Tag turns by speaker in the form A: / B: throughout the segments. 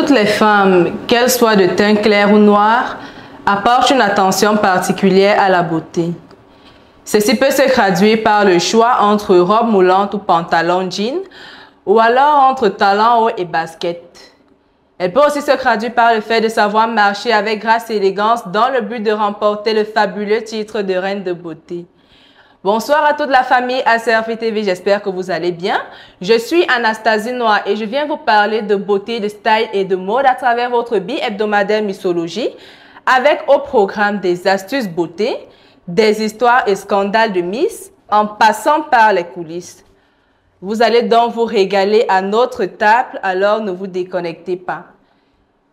A: Toutes les femmes, qu'elles soient de teint clair ou noir, apportent une attention particulière à la beauté. Ceci peut se traduire par le choix entre robe moulante ou pantalon jean, ou alors entre talons hauts et baskets. Elle peut aussi se traduire par le fait de savoir marcher avec grâce et élégance dans le but de remporter le fabuleux titre de reine de beauté. Bonsoir à toute la famille ACRF TV, j'espère que vous allez bien. Je suis Anastasie Noah et je viens vous parler de beauté, de style et de mode à travers votre bi-hebdomadaire Missologie, avec au programme des astuces beauté, des histoires et scandales de Miss, en passant par les coulisses. Vous allez donc vous régaler à notre table, alors ne vous déconnectez pas.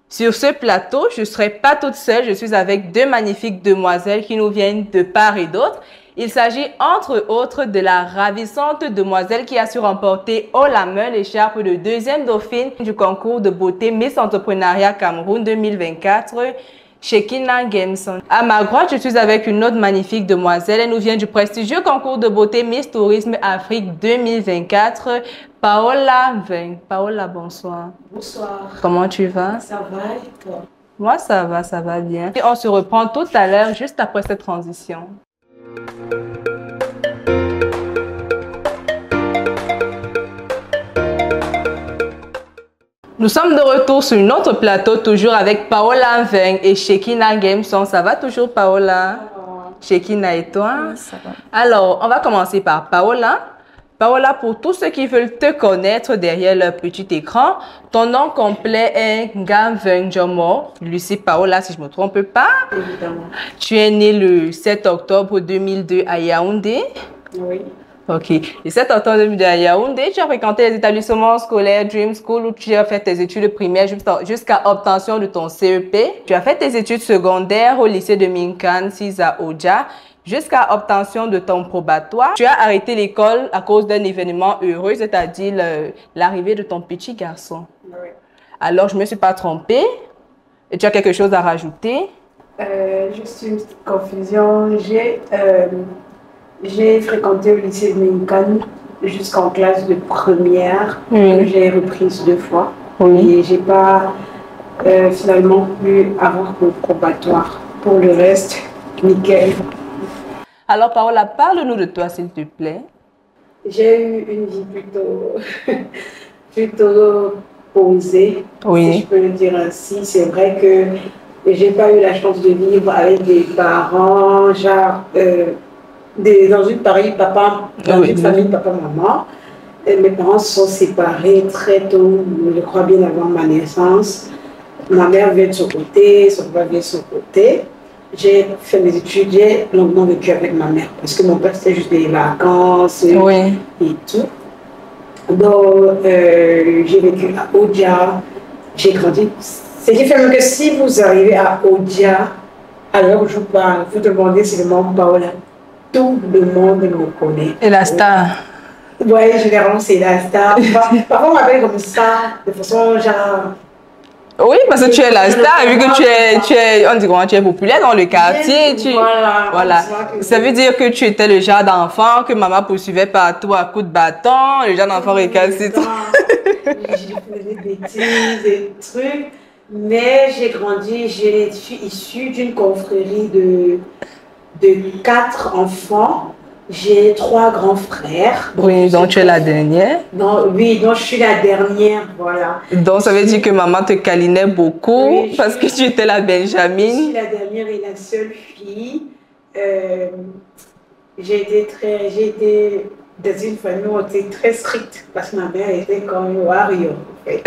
A: Sur ce plateau, je ne serai pas toute seule, je suis avec deux magnifiques demoiselles qui nous viennent de part et d'autre. Il s'agit entre autres de la ravissante demoiselle qui a su remporter haut la main l'écharpe de deuxième dauphine du concours de beauté Miss Entrepreneuriat Cameroun 2024, Shekina Gemson. À ma droite, je suis avec une autre magnifique demoiselle. Elle nous vient du prestigieux concours de beauté Miss Tourisme Afrique 2024, Paola Veng. Paola, bonsoir.
B: Bonsoir.
A: Comment tu vas?
B: Ça va et toi?
A: Moi, ça va bien. Et on se reprend tout à l'heure, juste après cette transition. Nous sommes de retour sur notre plateau, toujours avec Paola Veng et Shekina Gemson. Ça va toujours, Paola? Shekina et toi?
B: Oui, ça va.
A: Alors, on va commencer par Paola. Paola, pour tous ceux qui veulent te connaître derrière leur petit écran, ton nom complet est Ngam Veng Jomo, Lucie Paola, si je ne me trompe pas.
B: Évidemment.
A: Tu es née le 7 octobre 2002 à Yaoundé.
B: Oui.
A: Ok. Le 7 octobre 2002 à Yaoundé, tu as fréquenté les établissements scolaires Dream School où tu as fait tes études primaires jusqu'à obtention de ton CEP. Tu as fait tes études secondaires au lycée de Minkan, 6 à Oja, jusqu'à obtention de ton probatoire. Tu as arrêté l'école à cause d'un événement heureux, c'est-à-dire l'arrivée de ton petit garçon.
B: Oui.
A: Alors, je ne me suis pas trompée. Et tu as quelque chose à rajouter?
B: Juste une petite confusion. J'ai fréquenté le lycée de Minkan jusqu'en classe de première.
A: Oui.
B: J'ai reprise 2 fois.
A: Oui.
B: Et j'ai pas finalement pu avoir mon probatoire. Pour le reste, nickel.
A: Alors, Paola, parle-nous de toi, s'il te plaît.
B: J'ai eu une vie plutôt posée,
A: Oui.
B: si je peux le dire ainsi. C'est vrai que j'ai pas eu la chance de vivre avec des parents, genre, dans une famille papa-maman. Mes parents se sont séparés très tôt, je crois bien avant ma naissance. Ma mère vient de son côté, son papa vient de son côté. J'ai fait mes études, j'ai longuement vécu avec ma mère parce que mon père c'était juste des vacances
A: Oui.
B: et tout. Donc, j'ai vécu à Odia, j'ai grandi. C'est différent que si vous arrivez à Odia, à l'heure où je vous parle, vous demandez si le monde Paola. Tout le monde me connaît.
A: Et la star?
B: Oui, généralement c'est la star. Parfois on m'appelle comme ça, de façon genre.
A: Oui, parce que tu es la star, vu que on dit comment tu es populaire dans le quartier. Voilà. Ça veut dire que tu étais le genre d'enfant que maman poursuivait partout à coups de bâton, le genre d'enfant récalcitrant.
B: J'ai fait des bêtises, des trucs, mais j'ai grandi, je suis issue d'une confrérie de 4 enfants. J'ai 3 grands frères.
A: Oui, donc tu es la dernière.
B: Oui, donc je suis la dernière, voilà.
A: Donc ça veut dire que maman te câlinait beaucoup,
B: Oui,
A: parce que tu étais la
B: Je
A: Benjamine.
B: suis la dernière et la seule fille. J'ai été dans une famille où on était très stricte parce que ma mère était comme une warrior. En fait.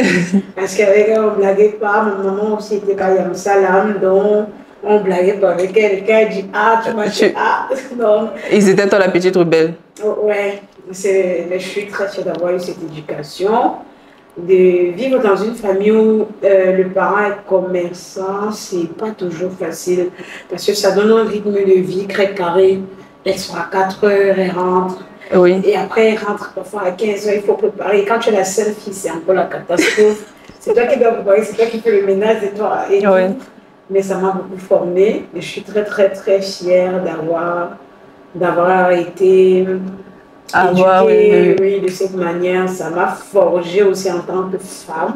B: Parce qu'avec elle, on ne blaguait pas. Ma maman aussi était pas Yam Salam, donc on blaguait pas avec elle. Quand elle dit ah, tu m'as dit ah. Donc,
A: Ils étaient toi la petite rebelle.
B: ouais, je suis très fière d'avoir eu cette éducation. De vivre dans une famille où le parent est commerçant, c'est pas toujours facile parce que ça donne un rythme de vie très carré. Elle sort à 4 heures, elle rentre.
A: Oui.
B: Et après, elle rentre parfois à 15 heures, il faut préparer. Quand tu es la seule fille, c'est encore la catastrophe. C'est toi qui dois préparer, c'est toi qui fais le ménage, c'est toi. Et
A: Oui.
B: mais ça m'a beaucoup formée et je suis très, très, très fière d'avoir été éduquée, oui, de cette manière. Ça m'a forgée aussi en tant que femme.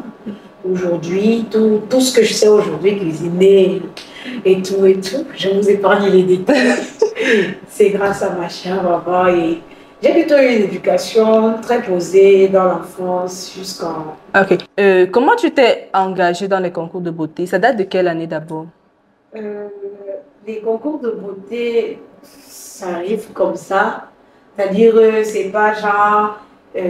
B: aujourd'hui, tout ce que je sais aujourd'hui, cuisiner et tout, je vous épargne les détails. C'est grâce à ma chère maman et j'ai plutôt eu une éducation très posée dans l'enfance jusqu'en...
A: Ok. Comment tu t'es engagée dans les concours de beauté? Ça date de quelle année d'abord?
B: Euh, les concours de beauté, ça arrive comme ça. C'est-à-dire, c'est pas genre,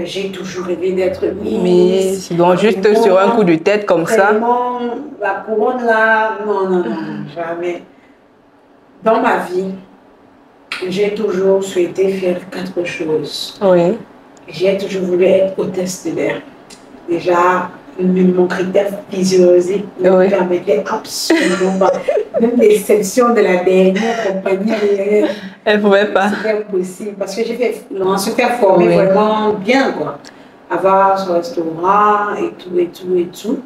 B: j'ai toujours rêvé d'être
A: Mais
B: Miss.
A: donc juste sur un coup de tête comme ça.
B: Vraiment, la couronne là, non, non, non, jamais. Dans ma vie, j'ai toujours souhaité faire quatre choses.
A: Oui.
B: J'ai toujours voulu être hôtesse de l'air. Déjà, mon critère physiologique ne me permettait absolument pas. Même l'exception de la dernière compagnie aérienne,
A: elle ne pouvait pas.
B: c'était impossible parce que j'ai fait, on se fait former vraiment bien, quoi. Avoir son restaurant et tout, et tout, et tout.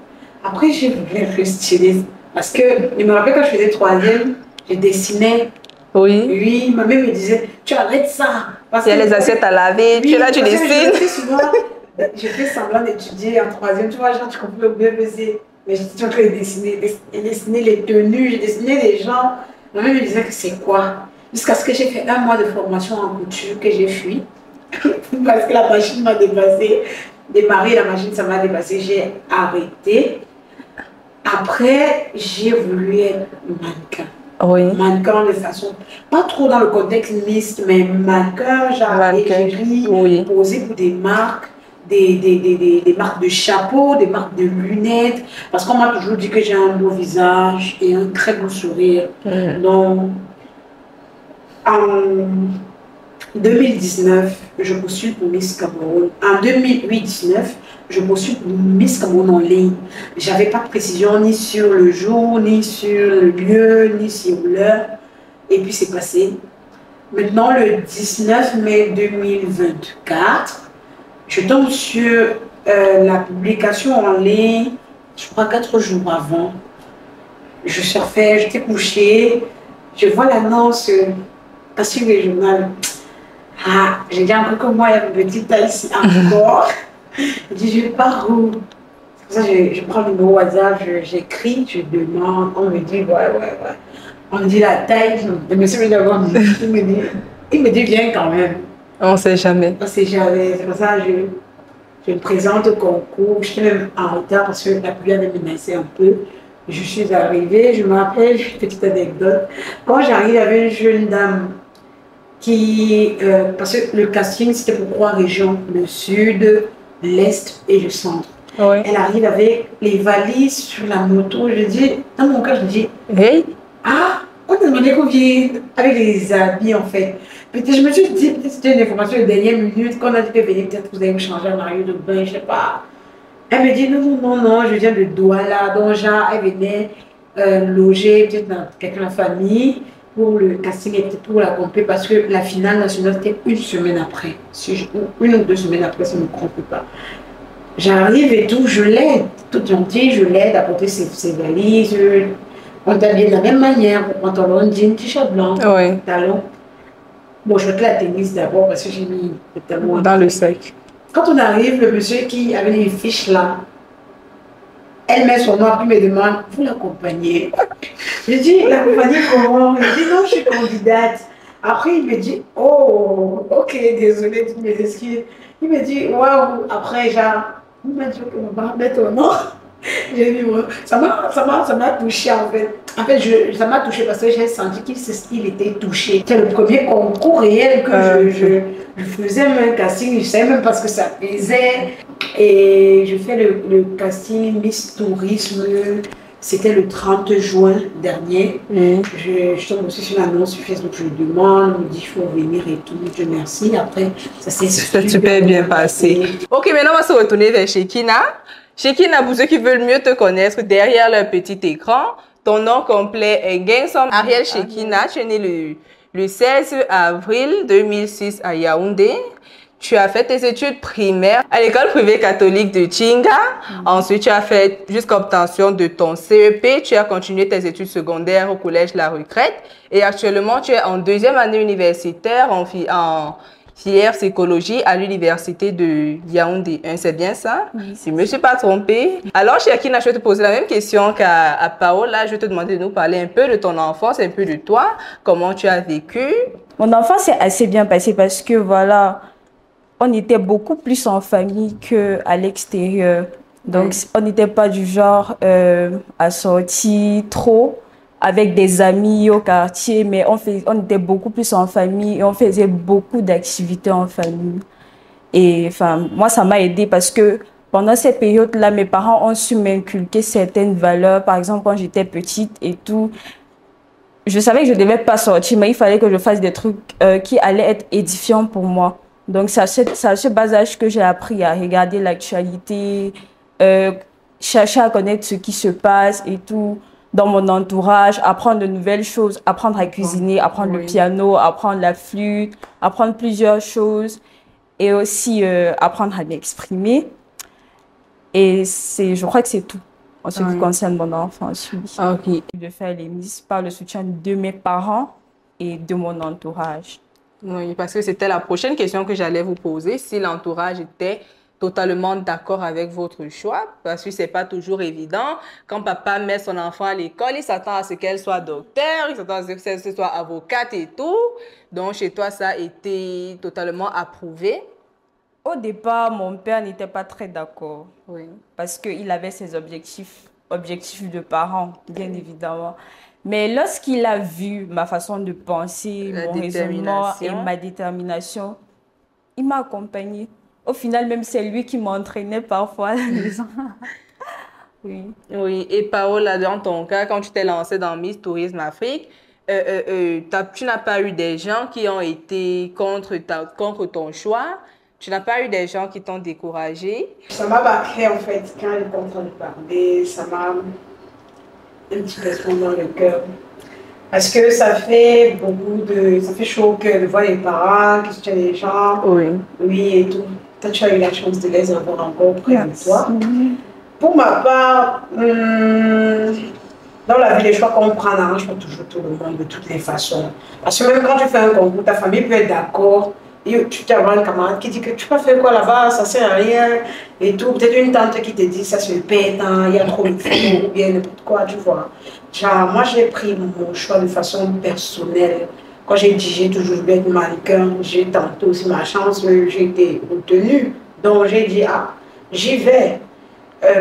B: Après, j'ai voulu être styliste parce que je me rappelle quand je faisais troisième, je dessinais.
A: Oui.
B: Oui, ma mère me disait, tu arrêtes ça.
A: Il y a les assiettes à laver, tu es là, tu dessines.
B: Je fais semblant d'étudier en troisième, tu vois, genre, tu comprends le BBC. Mais j'étais en train de dessiner les tenues, j'ai dessiné les gens. Ma mère me disait que c'est quoi. Jusqu'à ce que j'ai fait 1 mois de formation en couture, que j'ai fui. Parce que la machine m'a dépassé. Démarrer la machine, ça m'a dépassé. J'ai arrêté. Après, j'ai voulu être mannequin.
A: Oui.
B: Mannequin de façon, pas trop dans le contexte mixte, mais mannequin, genre égérie, posé pour des marques, des marques de chapeaux, des marques de lunettes, parce qu'on m'a toujours dit que j'ai un beau visage et un très beau sourire. Donc, en 2019, je postule pour Miss Cameroun. En 2008-19, je postule pour Miss Cameroun en ligne. Je n'avais pas de précision ni sur le jour, ni sur le lieu, ni sur l'heure. Et puis c'est passé. Maintenant, le 19 mai 2024, je tombe sur la publication en ligne, je crois 4 jours avant. Je surfais, j'étais couchée, je vois l'annonce sur le journal. Ah, j'ai dit encore que moi, il y a une petite taille ici encore. Je dis, je pars où? C'est pour ça que je prends le numéro WhatsApp, j'écris, je demande, on me dit, ouais. On me dit la taille, le monsieur me dit, il me dit, viens quand même.
A: On ne sait jamais.
B: On ne sait jamais. C'est pour ça que je me présente au concours. Je suis même en retard parce que la pluie avait menacé un peu. Je suis arrivée, je me rappelle, petite anecdote. Quand j'arrive, il y avait une jeune dame qui, parce que le casting c'était pour 3 régions, le sud, l'est et le centre.
A: Oui.
B: Elle arrive avec les valises sur la moto. Je dis, dans mon cas, je dis,
A: hey.
B: Ah, on a demandé combien avec les habits en fait. Peut-être je me suis dit, peut-être c'était une information de dernière minute, qu'on a dit que venir, peut-être vous allez me changer un maillot de bain, je sais pas. Elle me dit non, je viens de Douala, donc genre elle venait loger peut-être dans quelqu'un de la famille pour le casting et pour la compé parce que la finale nationale était 1 semaine après, si 1 ou 2 semaines après, si je ne me trompe pas. J'arrive et tout, je l'aide, toute gentille, je l'aide à porter ses valises. On t'habille de la même manière, pantalon, jean, t-shirt blanc, talon. Bon, je vais la tennis d'abord parce que j'ai mis le talon
A: dans le sac.
B: Quand on arrive, le monsieur qui avait les fiches là, elle met son nom, puis me demande, vous l'accompagnez? Je dis, l'accompagner comment? Il dit, non, je suis candidate. Après, il me dit, oh, ok, désolé, toutes mes excuses. Il me dit, waouh, après, genre, il m'a dit, ok, on va mettre ton nom. J'ai dit, ça m'a touché en fait. En fait, ça m'a touché parce que j'ai senti qu'il était touché. C'était le premier concours réel que je faisais même un casting, je ne savais même pas ce que ça faisait. Et je fais le casting Miss Tourisme. C'était le 30 juin dernier. Je tombe aussi sur l'annonce sur Facebook, je demande, on me dit il faut venir et tout. Je merci. Après, ça s'est
A: super bien passé. Ok, maintenant on va se retourner vers Shekina. Shekina, pour ceux qui veulent mieux te connaître, derrière leur petit écran, ton nom complet est Gensom Ariel Shekina. Tu es né le 16 avril 2006 à Yaoundé. Tu as fait tes études primaires à l'école privée catholique de Chinga. Ensuite, tu as fait jusqu'à obtention de ton CEP. Tu as continué tes études secondaires au collège La Retraite. Et actuellement, tu es en 2e année universitaire en filière psychologie à l'université de Yaoundé 1, c'est bien ça?
C: Oui.
A: Si je ne me suis pas trompée. Alors, Shekina, je vais te poser la même question qu'à Paola. Je vais te demander de nous parler un peu de ton enfance, un peu de toi, comment tu as vécu.
C: Mon enfance s'est assez bien passée parce que voilà, on était beaucoup plus en famille qu'à l'extérieur. Donc, on n'était pas du genre à sortir trop avec des amis au quartier, mais on était beaucoup plus en famille et on faisait beaucoup d'activités en famille. Et enfin, moi, ça m'a aidé parce que pendant cette période-là, mes parents ont su m'inculquer certaines valeurs. Par exemple, quand j'étais petite et tout, je savais que je ne devais pas sortir, mais il fallait que je fasse des trucs qui allaient être édifiants pour moi. Donc, c'est à ce bas âge que j'ai appris à regarder l'actualité, chercher à connaître ce qui se passe et tout dans mon entourage, apprendre de nouvelles choses, apprendre à cuisiner, apprendre le piano, apprendre la flûte, apprendre plusieurs choses et aussi apprendre à m'exprimer. Et je crois que c'est tout en ce qui concerne mon enfance.
A: Ok.
C: De faire les mises par le soutien de mes parents et de mon entourage.
A: Oui, parce que c'était la prochaine question que j'allais vous poser, si l'entourage était totalement d'accord avec votre choix, parce que c'est pas toujours évident. Quand papa met son enfant à l'école, il s'attend à ce qu'elle soit docteur, il s'attend à ce qu'elle soit avocate et tout. Donc, chez toi, ça a été totalement approuvé.
C: Au départ, mon père n'était pas très d'accord.
A: Oui.
C: Parce qu'il avait ses objectifs de parents, bien évidemment. Mais lorsqu'il a vu ma façon de penser, mon raisonnement et ma détermination, il m'a accompagnée. Au final, même c'est lui qui m'entraînait parfois à la maison. Oui.
A: Oui, et Paola, dans ton cas, quand tu t'es lancée dans Miss Tourisme Afrique, tu n'as pas eu des gens qui ont été contre ton choix? Tu n'as pas eu des gens qui t'ont découragé?
B: Ça m'a marqué en fait quand elle est en train de parler, ça m'a un petit pincement dans le cœur. Parce que ça fait chaud au cœur de voir les parents qui soutiennent les gens.
A: Oui.
B: Oui, et tout. Toi, tu as eu la chance de les avoir encore près de toi. Pour ma part, dans la vie, les choix qu'on prend n'arrangent pas toujours tout le monde de toutes les façons. Parce que même quand tu fais un concours, ta famille peut être d'accord. Et tu peux avoir un camarade qui dit que tu peux faire quoi là-bas, ça sert à rien. Et tout. Peut-être une tante qui te dit ça se pète, hein, il y a trop de fous, ou bien n'importe quoi, tu vois. Genre, moi, j'ai pris mon choix de façon personnelle. Quand j'ai dit j'ai toujours voulu être mannequin, j'ai tenté aussi ma chance, j'ai été retenue. Donc, j'ai dit, ah, j'y vais.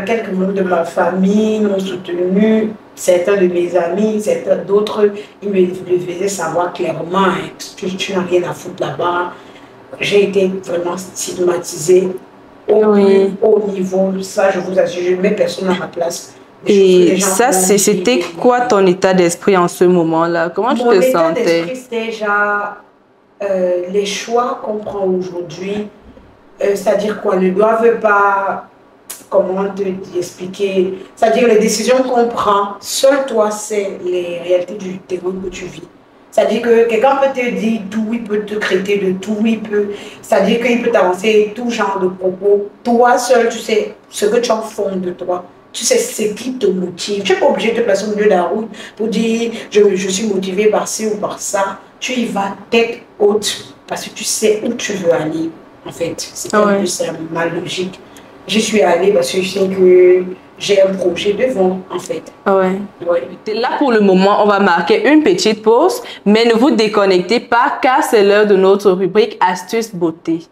B: Quelques membres de ma famille m'ont soutenu, certains de mes amis, certains d'autres, ils me faisaient savoir clairement, hein, tu n'as rien à foutre là-bas. J'ai été vraiment stigmatisée au plus haut niveau. Ça, je vous assure, je ne mets personne à ma place.
A: Et ça, c'était quoi ton état d'esprit en ce moment-là? Comment tu te sentais?
B: Mon état d'esprit, c'était déjà les choix qu'on prend aujourd'hui, c'est-à-dire quoi, ne doivent pas, comment te expliquer, c'est-à-dire les décisions qu'on prend, seul toi, c'est les réalités du terrain que tu vis. C'est-à-dire que quelqu'un peut te dire tout, il peut te traiter de tout, c'est-à-dire qu'il peut t'avancer tout genre de propos. Toi seul, tu sais ce que tu en fond de toi. Tu sais ce qui te motive. Tu n'es pas obligé de te placer au milieu de la route pour dire je suis motivé par ci ou par ça. Tu y vas tête haute parce que tu sais où tu veux aller. En fait, c'est un peu ça, ma logique. Je suis allée parce que je sais que j'ai un projet devant, en fait.
A: Là, pour le moment, on va marquer une petite pause, mais ne vous déconnectez pas car c'est l'heure de notre rubrique Astuces Beauté.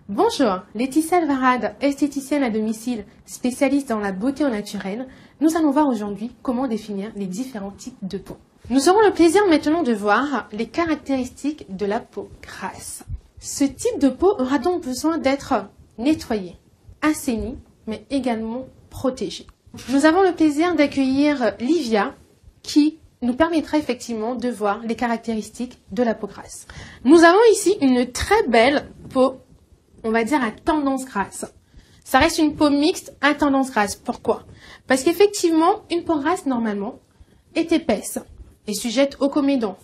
D: Bonjour, Laetitia Alvarade, esthéticienne à domicile, spécialiste dans la beauté au naturel. Nous allons voir aujourd'hui comment définir les différents types de peau. Nous aurons le plaisir maintenant de voir les caractéristiques de la peau grasse. Ce type de peau aura donc besoin d'être nettoyé, assaini, mais également protégé. Nous avons le plaisir d'accueillir Livia qui nous permettra effectivement de voir les caractéristiques de la peau grasse. Nous avons ici une très belle peau, on va dire à tendance grasse. Ça reste une peau mixte à tendance grasse. Pourquoi? Parce qu'effectivement, une peau grasse, normalement, est épaisse et sujette au comédon,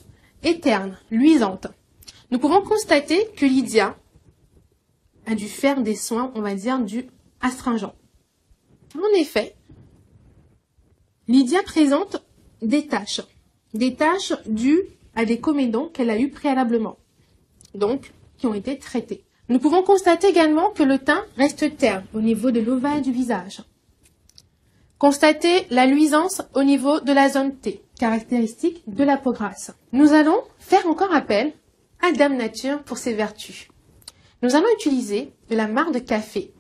D: est terne, luisante. Nous pouvons constater que Lydia a dû faire des soins, on va dire, du astringent. En effet, Lydia présente des taches dues à des comédons qu'elle a eues préalablement, donc qui ont été traitées. Nous pouvons constater également que le teint reste terne au niveau de l'ovale du visage. Constater la luisance au niveau de la zone T, caractéristique de la peau grasse. Nous allons faire encore appel à Dame Nature pour ses vertus. Nous allons utiliser de la marc de café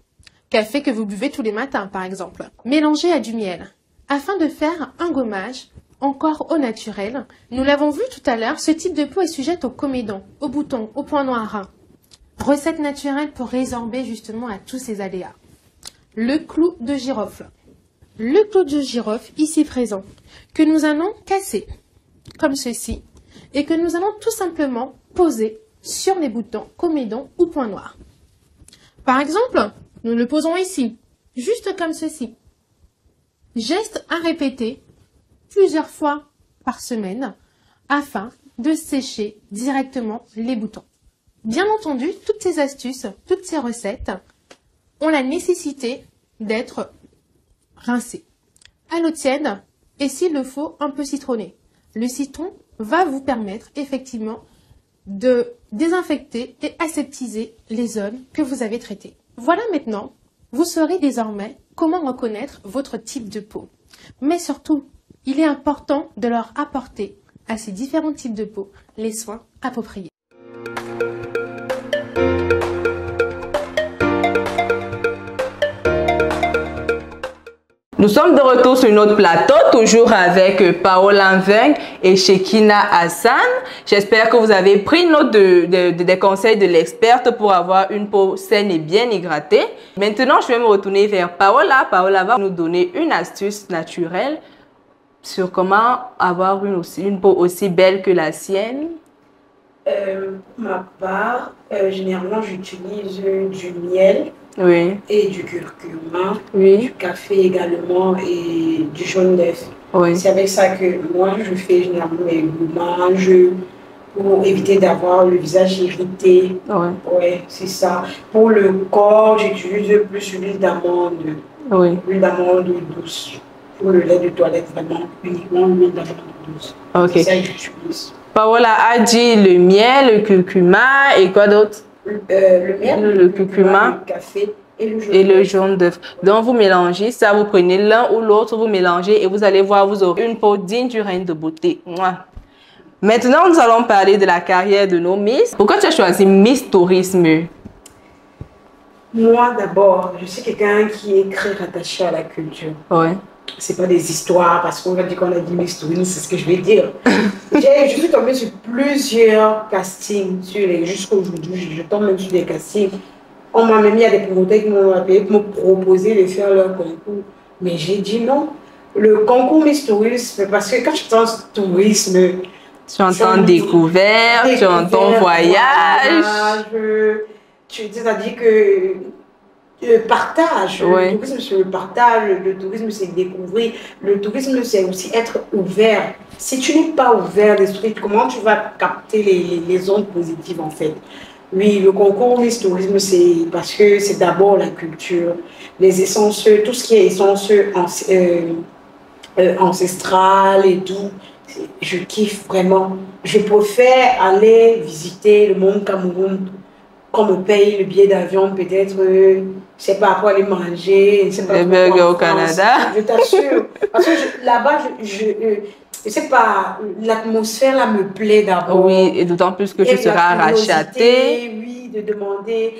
D: que vous buvez tous les matins par exemple, mélangé à du miel, afin de faire un gommage encore au naturel. Nous l'avons vu tout à l'heure, ce type de peau est sujette aux comédons, aux boutons, aux points noirs. Recette naturelle pour résorber justement à tous ces aléas. Le clou de girofle. Le clou de girofle ici présent, que nous allons casser, comme ceci, et que nous allons tout simplement poser sur les boutons, comédons ou points noirs. Par exemple, nous le posons ici, juste comme ceci. Geste à répéter plusieurs fois par semaine afin de sécher directement les boutons. Bien entendu, toutes ces astuces, toutes ces recettes ont la nécessité d'être rincées à l'eau tiède et s'il le faut, un peu citronné. Le citron va vous permettre effectivement de désinfecter et aseptiser les zones que vous avez traitées. Voilà maintenant, vous saurez désormais comment reconnaître votre type de peau. Mais surtout, il est important de leur apporter à ces différents types de peau les soins appropriés.
A: Nous sommes de retour sur notre plateau, toujours avec Paola Mveng et Shekina Hassan. J'espère que vous avez pris note des conseils de l'experte pour avoir une peau saine et bien hydratée. Maintenant, je vais me retourner vers Paola. Paola va nous donner une astuce naturelle sur comment avoir une peau aussi belle que la sienne.
B: Pour ma part, généralement, j'utilise du miel.
A: Oui.
B: Et du curcuma,
A: Oui.
B: du café également et du jaune d'œuf.
A: Oui.
B: C'est avec ça que moi je fais généralement mes gommages pour éviter d'avoir le visage irrité.
A: Oui.
B: Ouais, c'est ça. Pour le corps, j'utilise plus l'huile d'amande.
A: Oui.
B: L'huile d'amande douce. Pour le lait de toilette, vraiment uniquement l'huile d'amande douce.
A: Ok.
B: C'est ça que j'utilise.
A: Paola a dit le miel, le curcuma et quoi d'autre?
B: Le miel,
A: le curcuma,
B: le café et
A: le jaune d'œuf. Donc vous mélangez ça, vous prenez l'un ou l'autre, vous mélangez et vous allez voir, vous aurez une peau digne du règne de beauté. Mouah. Maintenant, nous allons parler de la carrière de nos Miss. Pourquoi tu as choisi Miss Tourisme?
B: Moi d'abord, je suis quelqu'un qui est très rattaché à la culture.
A: Ouais.
B: C'est pas des histoires, parce qu'on va dire qu'on a dit Miss Tourisme, c'est ce que je vais dire. Je suis tombée sur plusieurs castings, jusqu'à aujourd'hui, je tombe même sur des castings. On m'a même mis à des promoteurs qui m'ont appelé pour me proposer de faire leur concours. Mais j'ai dit non. Le concours Miss Tourisme, parce que quand je pense tourisme,
A: tu entends découverte, tu entends voyage.
B: C'est-à-dire que le partage,
A: ouais.
B: Le tourisme c'est le partage, le tourisme c'est découvrir, le tourisme c'est aussi être ouvert. Si tu n'es pas ouvert d'esprit, comment tu vas capter les ondes positives en fait? Oui, le concours Miss Tourisme c'est parce que c'est d'abord la culture, les essences, tout ce qui est essence ancestrale et tout. Je kiffe vraiment. Je préfère aller visiter le monde Cameroun. Qu'on me paye le billet d'avion, peut-être, je sais pas quoi aller manger, je sais pas.
A: Les burgers au Canada.
B: Je t'assure. Parce que là-bas, je sais pas, l'atmosphère là me plaît d'abord.
A: Oui, et d'autant plus que tu seras rachaté.
B: Oui, de demander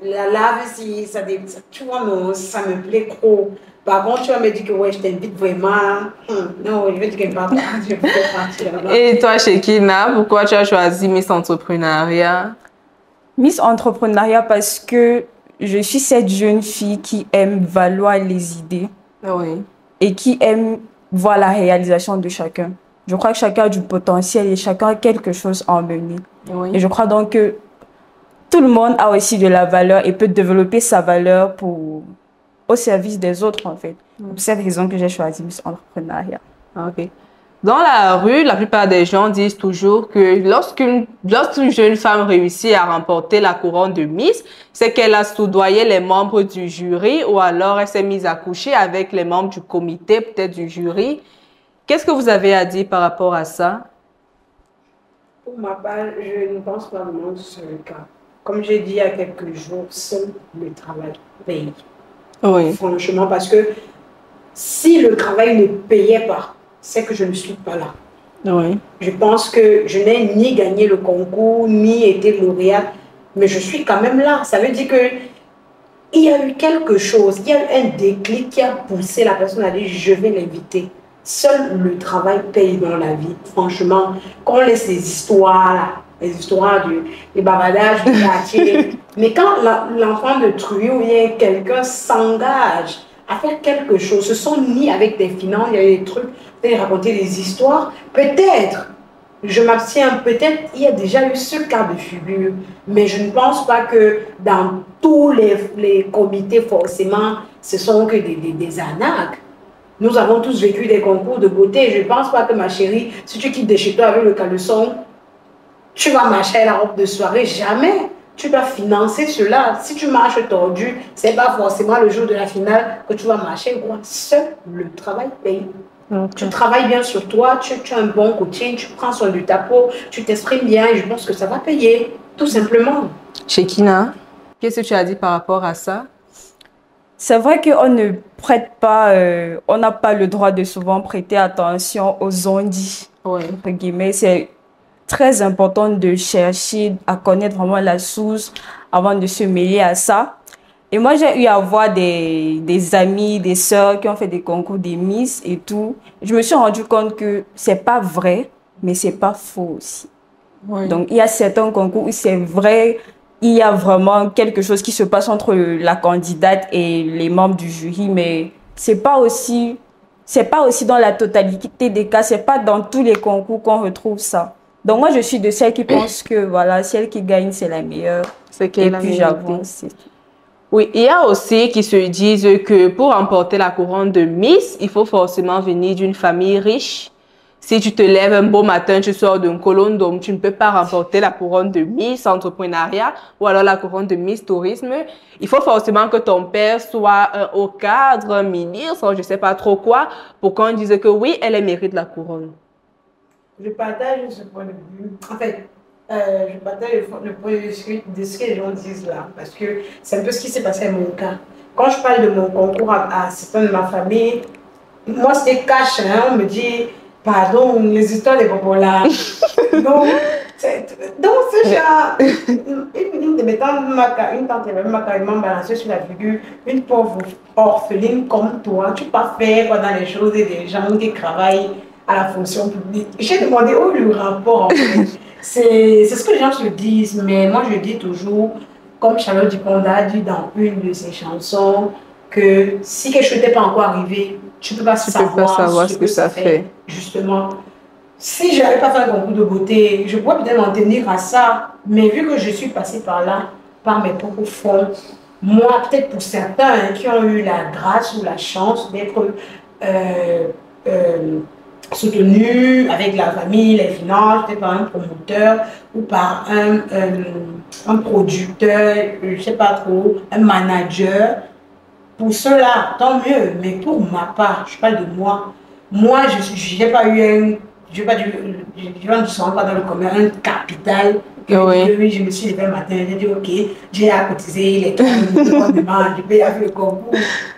B: la lave, si ça, tu vois, non, ça me plaît trop. Par contre, tu vas me dire que ouais, je t'invite vraiment. Non, je vais te dire que je vais partir là-bas.
A: Et toi, Shekina, pourquoi tu as choisi Miss Entrepreneuriat?
C: Miss Entrepreneuriat parce que je suis cette jeune fille qui aime valoir les idées
A: oui.
C: et qui aime voir la réalisation de chacun. Je crois que chacun a du potentiel et chacun a quelque chose à emmener.
A: Oui.
C: Et je crois donc que tout le monde a aussi de la valeur et peut développer sa valeur au service des autres en fait. C'est pour cette raison que j'ai choisi Miss Entrepreneuriat.
A: Ok. Dans la rue, la plupart des gens disent toujours que lorsqu'une jeune femme réussit à remporter la couronne de Miss, c'est qu'elle a soudoyé les membres du jury ou alors elle s'est mise à coucher avec les membres du comité, peut-être du jury. Qu'est-ce que vous avez à dire par rapport à ça?
B: Pour ma part, je ne pense pas vraiment que c'est le cas. Comme j'ai dit il y a quelques jours, seul le travail paye.
A: Oui.
B: Franchement, parce que si le travail ne payait pas, c'est que je ne suis pas là.
A: Oui.
B: Je pense que je n'ai ni gagné le concours, ni été lauréate, mais je suis quand même là. Ça veut dire que il y a eu quelque chose, il y a eu un déclic qui a poussé la personne à dire je vais l'inviter. Seul le travail paye dans la vie. Franchement, quand on laisse les histoires là, les histoires des bavardages du quartier, mais quand l'enfant de Truy ou bien quelqu'un s'engage à faire quelque chose, ce sont ni avec des finances, il y a des trucs, peut-être raconter des histoires, peut-être, je m'abstiens, peut-être il y a déjà eu ce cas de figure, mais je ne pense pas que dans tous les comités, forcément, ce sont que des arnaques. Nous avons tous vécu des concours de beauté. Je ne pense pas que ma chérie, si tu quittes de chez toi avec le caleçon, tu vas marcher à la robe de soirée. Jamais. Tu dois financer cela. Si tu marches tordu, ce n'est pas forcément le jour de la finale que tu vas marcher. Seul le travail paye. Okay. Tu travailles bien sur toi, tu as un bon coaching, tu prends soin de ta peau, tu t'exprimes bien et je pense que ça va payer, tout simplement.
A: Shekina, qu'est-ce que tu as dit par rapport à ça?
C: C'est vrai qu'on ne prête pas, on n'a pas le droit de souvent prêter attention aux on-dit.
A: Oui.
C: Entre guillemets, c'est très important de chercher à connaître vraiment la source avant de se mêler à ça. Et moi, j'ai eu à voir des amis, des sœurs qui ont fait des concours des Miss et tout. Je me suis rendu compte que c'est pas vrai, mais c'est pas faux aussi. Oui. Donc, il y a certains concours où c'est vrai, il y a vraiment quelque chose qui se passe entre la candidate et les membres du jury, mais c'est pas aussi dans la totalité des cas, c'est pas dans tous les concours qu'on retrouve ça. Donc moi, je suis de celles qui pensent que voilà, celle qui gagne, c'est la meilleure.
A: C'est qu'elle
C: et puis j'avance.
A: Oui, il y a aussi qui se disent que pour remporter la couronne de Miss, il faut forcément venir d'une famille riche. Si tu te lèves un beau matin, tu sors d'un colonne d'homme, tu ne peux pas remporter la couronne de Miss Entrepreneuriat ou alors la couronne de Miss Tourisme. Il faut forcément que ton père soit un haut cadre, un ministre, je ne sais pas trop quoi, pour qu'on dise que oui, elle mérite la couronne.
B: Je partage ce point de vue. En fait, je partage le point de vue de ce que les gens disent là, parce que c'est un peu ce qui s'est passé à mon cas. Quand je parle de mon concours à certains de ma famille, moi c'était cash, hein, on me dit... Pardon, les histoires des popolaires. Donc, ce genre, une de mes tantes, une tante m'a carrément balancé sur la figure, une pauvre orpheline comme toi, tu peux pas faire quoi dans les choses des gens qui travaillent à la fonction publique. J'ai demandé où le rapport en fait. C'est ce que les gens se disent, mais moi je dis toujours, comme Charlotte Duponda a dit dans une de ses chansons, que si quelque chose n'était pas encore arrivé, tu ne peux pas savoir
A: ce que ça fait.
B: Justement, si je n'avais pas fait un concours de beauté, je pourrais peut-être m'en tenir à ça. Mais vu que je suis passée par là, par mes propres fonds, moi, peut-être pour certains qui ont eu la grâce ou la chance d'être soutenus avec la famille, les finances, peut-être par un promoteur ou par un producteur, je ne sais pas trop, un manager, pour cela, tant mieux, mais pour ma part, je parle de moi. Moi, je n'ai pas eu je ne suis pas dans le commun, un capital. Oui, je me suis levé le matin, j'ai dit, ok, j'ai à cotiser les 15 000 je paye avec le concours.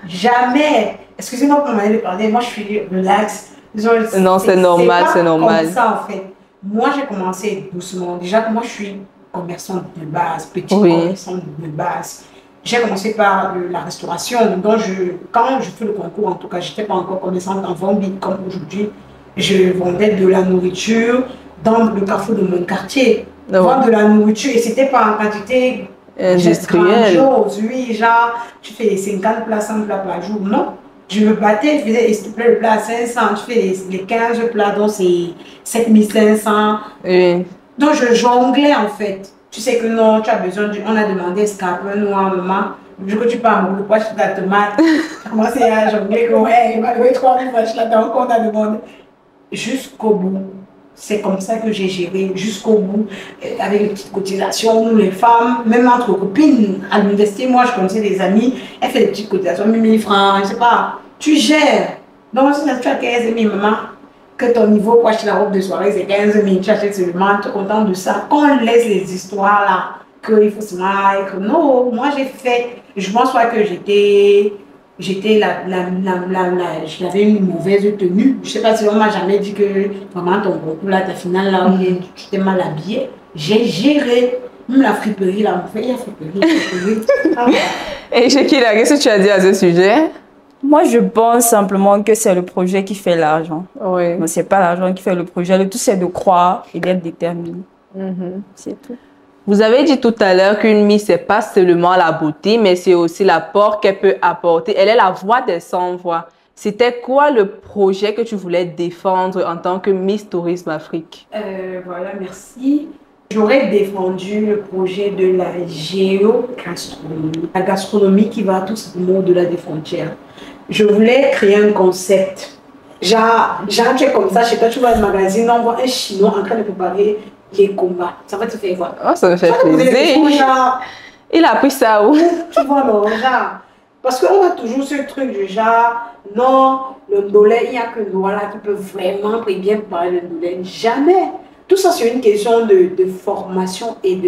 B: Jamais. Excusez-moi pour m'aller parler, moi je suis relax.
A: Non, c'est normal, c'est normal.
B: Comme ça, en fait. Moi, j'ai commencé doucement. Déjà que moi, je suis commerçante de base, petite commerçante de base. J'ai commencé par la restauration. Donc, quand je fais le concours, en tout cas, je n'étais pas encore commerçante en vente comme aujourd'hui. Je vendais de la nourriture dans le carrefour de mon quartier. Vendre de la nourriture, et ce n'était pas en quantité
A: industrielle.
B: Oui, genre, tu fais 50 plats, 100 plats par jour. Non. Je me battais, je faisais, s'il te plaît, le plat à 500, tu fais les 15 plats, donc c'est 7500. Oui. Donc, je jonglais en fait. Tu sais que non, tu as besoin on a demandé escarpin noir, maman. Vu que tu parles le poids de la tomate, j'ai commencé à jongler, ouais, il m'a levé 3000 vaches là-dedans qu'on a demandé. jusqu'au bout. C'est comme ça que j'ai géré jusqu'au bout, avec les petites cotisations, nous les femmes, même entre copines, à l'université, moi je connaissais des amis, elle fait des petites cotisations, 1000 francs, je sais pas, tu gères. Donc si tu as 15 000, maman, que ton niveau pour acheter la robe de soirée c'est 15 000, tu achètes seulement, tu es content de ça. Quand on laisse les histoires là, qu'il faut se marier, non, moi j'ai fait, je pense pas que j'avais une mauvaise tenue. Je sais pas si on m'a jamais dit que vraiment ton concours là, ta finale là, où tu t'es mal habillée. J'ai géré. Même la friperie là, on fait, il y a friperie.
A: Et Shekina, qu'est-ce que tu as dit à ce sujet?
C: Moi, je pense simplement que c'est le projet qui fait l'argent.
A: Oui.
C: Mais ce n'est pas l'argent qui fait le projet. Le tout, c'est de croire et d'être déterminé. C'est tout.
A: Vous avez dit tout à l'heure qu'une Miss, ce n'est pas seulement la beauté, mais c'est aussi l'apport qu'elle peut apporter. Elle est la voix des sans-voix. C'était quoi le projet que tu voulais défendre en tant que Miss Tourisme Afrique?
B: Voilà, merci. J'aurais défendu le projet de la géogastronomie. La gastronomie qui va tout simplement au-delà des frontières. Je voulais créer un concept. Genre, tu es comme ça, chez toi, tu vois un magazine, on voit un Chinois en train de préparer les combats. Ça va te faire quoi?
A: Oh, ça me fait plaisir. Il a pris ça où?
B: Tu vois, non, genre. Parce qu'on a toujours ce truc du genre, non, le ndolé, il n'y a que nous là qui peut vraiment très bien parler le ndolé. Jamais. Tout ça, c'est une question de formation et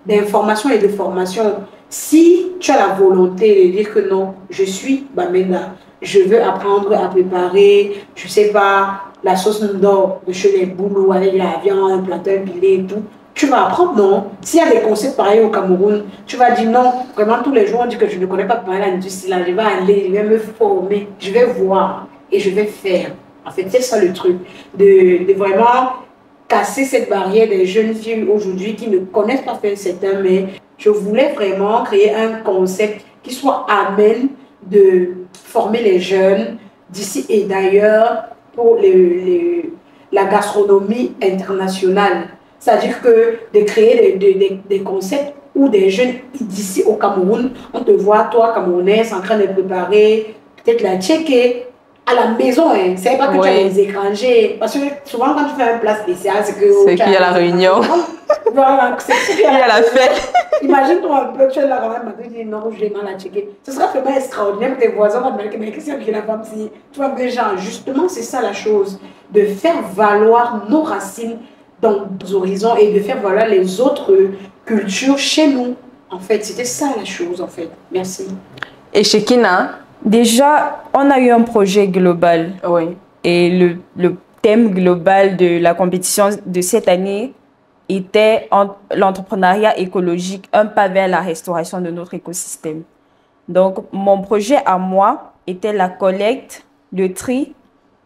B: d'information et de formation. Si tu as la volonté de dire que non, je suis Bamenda, je veux apprendre à préparer, je sais pas, la sauce ndor de chez les boulots avec la viande, un plateau pilé et tout, tu vas apprendre, non. S'il y a des concepts pareils au Cameroun, tu vas dire non, vraiment tous les jours on dit que je ne connais pas parler l'industrie là, je vais aller, je vais me former, je vais voir et je vais faire. En fait, c'est ça le truc, de vraiment casser cette barrière des jeunes filles aujourd'hui qui ne connaissent pas faire certains, mais je voulais vraiment créer un concept qui soit amène de former les jeunes d'ici et d'ailleurs pour la gastronomie internationale. C'est-à-dire que de créer des concepts où des jeunes d'ici au Cameroun, on te voit, toi, Camerounaise, en train de préparer peut-être la tchéké à la maison. Hein. C'est pas que tu as des étrangers. Parce que souvent, quand tu fais un plat spécial, c'est que...
A: C'est qu'il y a la réunion.
B: Voilà, c'est qu'il y
A: a la fête.
B: Imagine-toi un peu, tu es là quand même, tu dis non, je vais mal la checker. Ce sera vraiment extraordinaire. Tes voisins vont te dire, mais qu'est-ce que la femme si tu vois, déjà, justement, c'est ça la chose. De faire valoir nos racines dans nos horizons et de faire valoir les autres cultures chez nous. En fait, c'était ça la chose, en fait. Merci.
A: Et Shekina?
C: Déjà, on a eu un projet global.
A: Oui.
C: Et le thème global de la compétition de cette année était l'entrepreneuriat écologique, un pas vers la restauration de notre écosystème. Donc, mon projet à moi était la collecte, le tri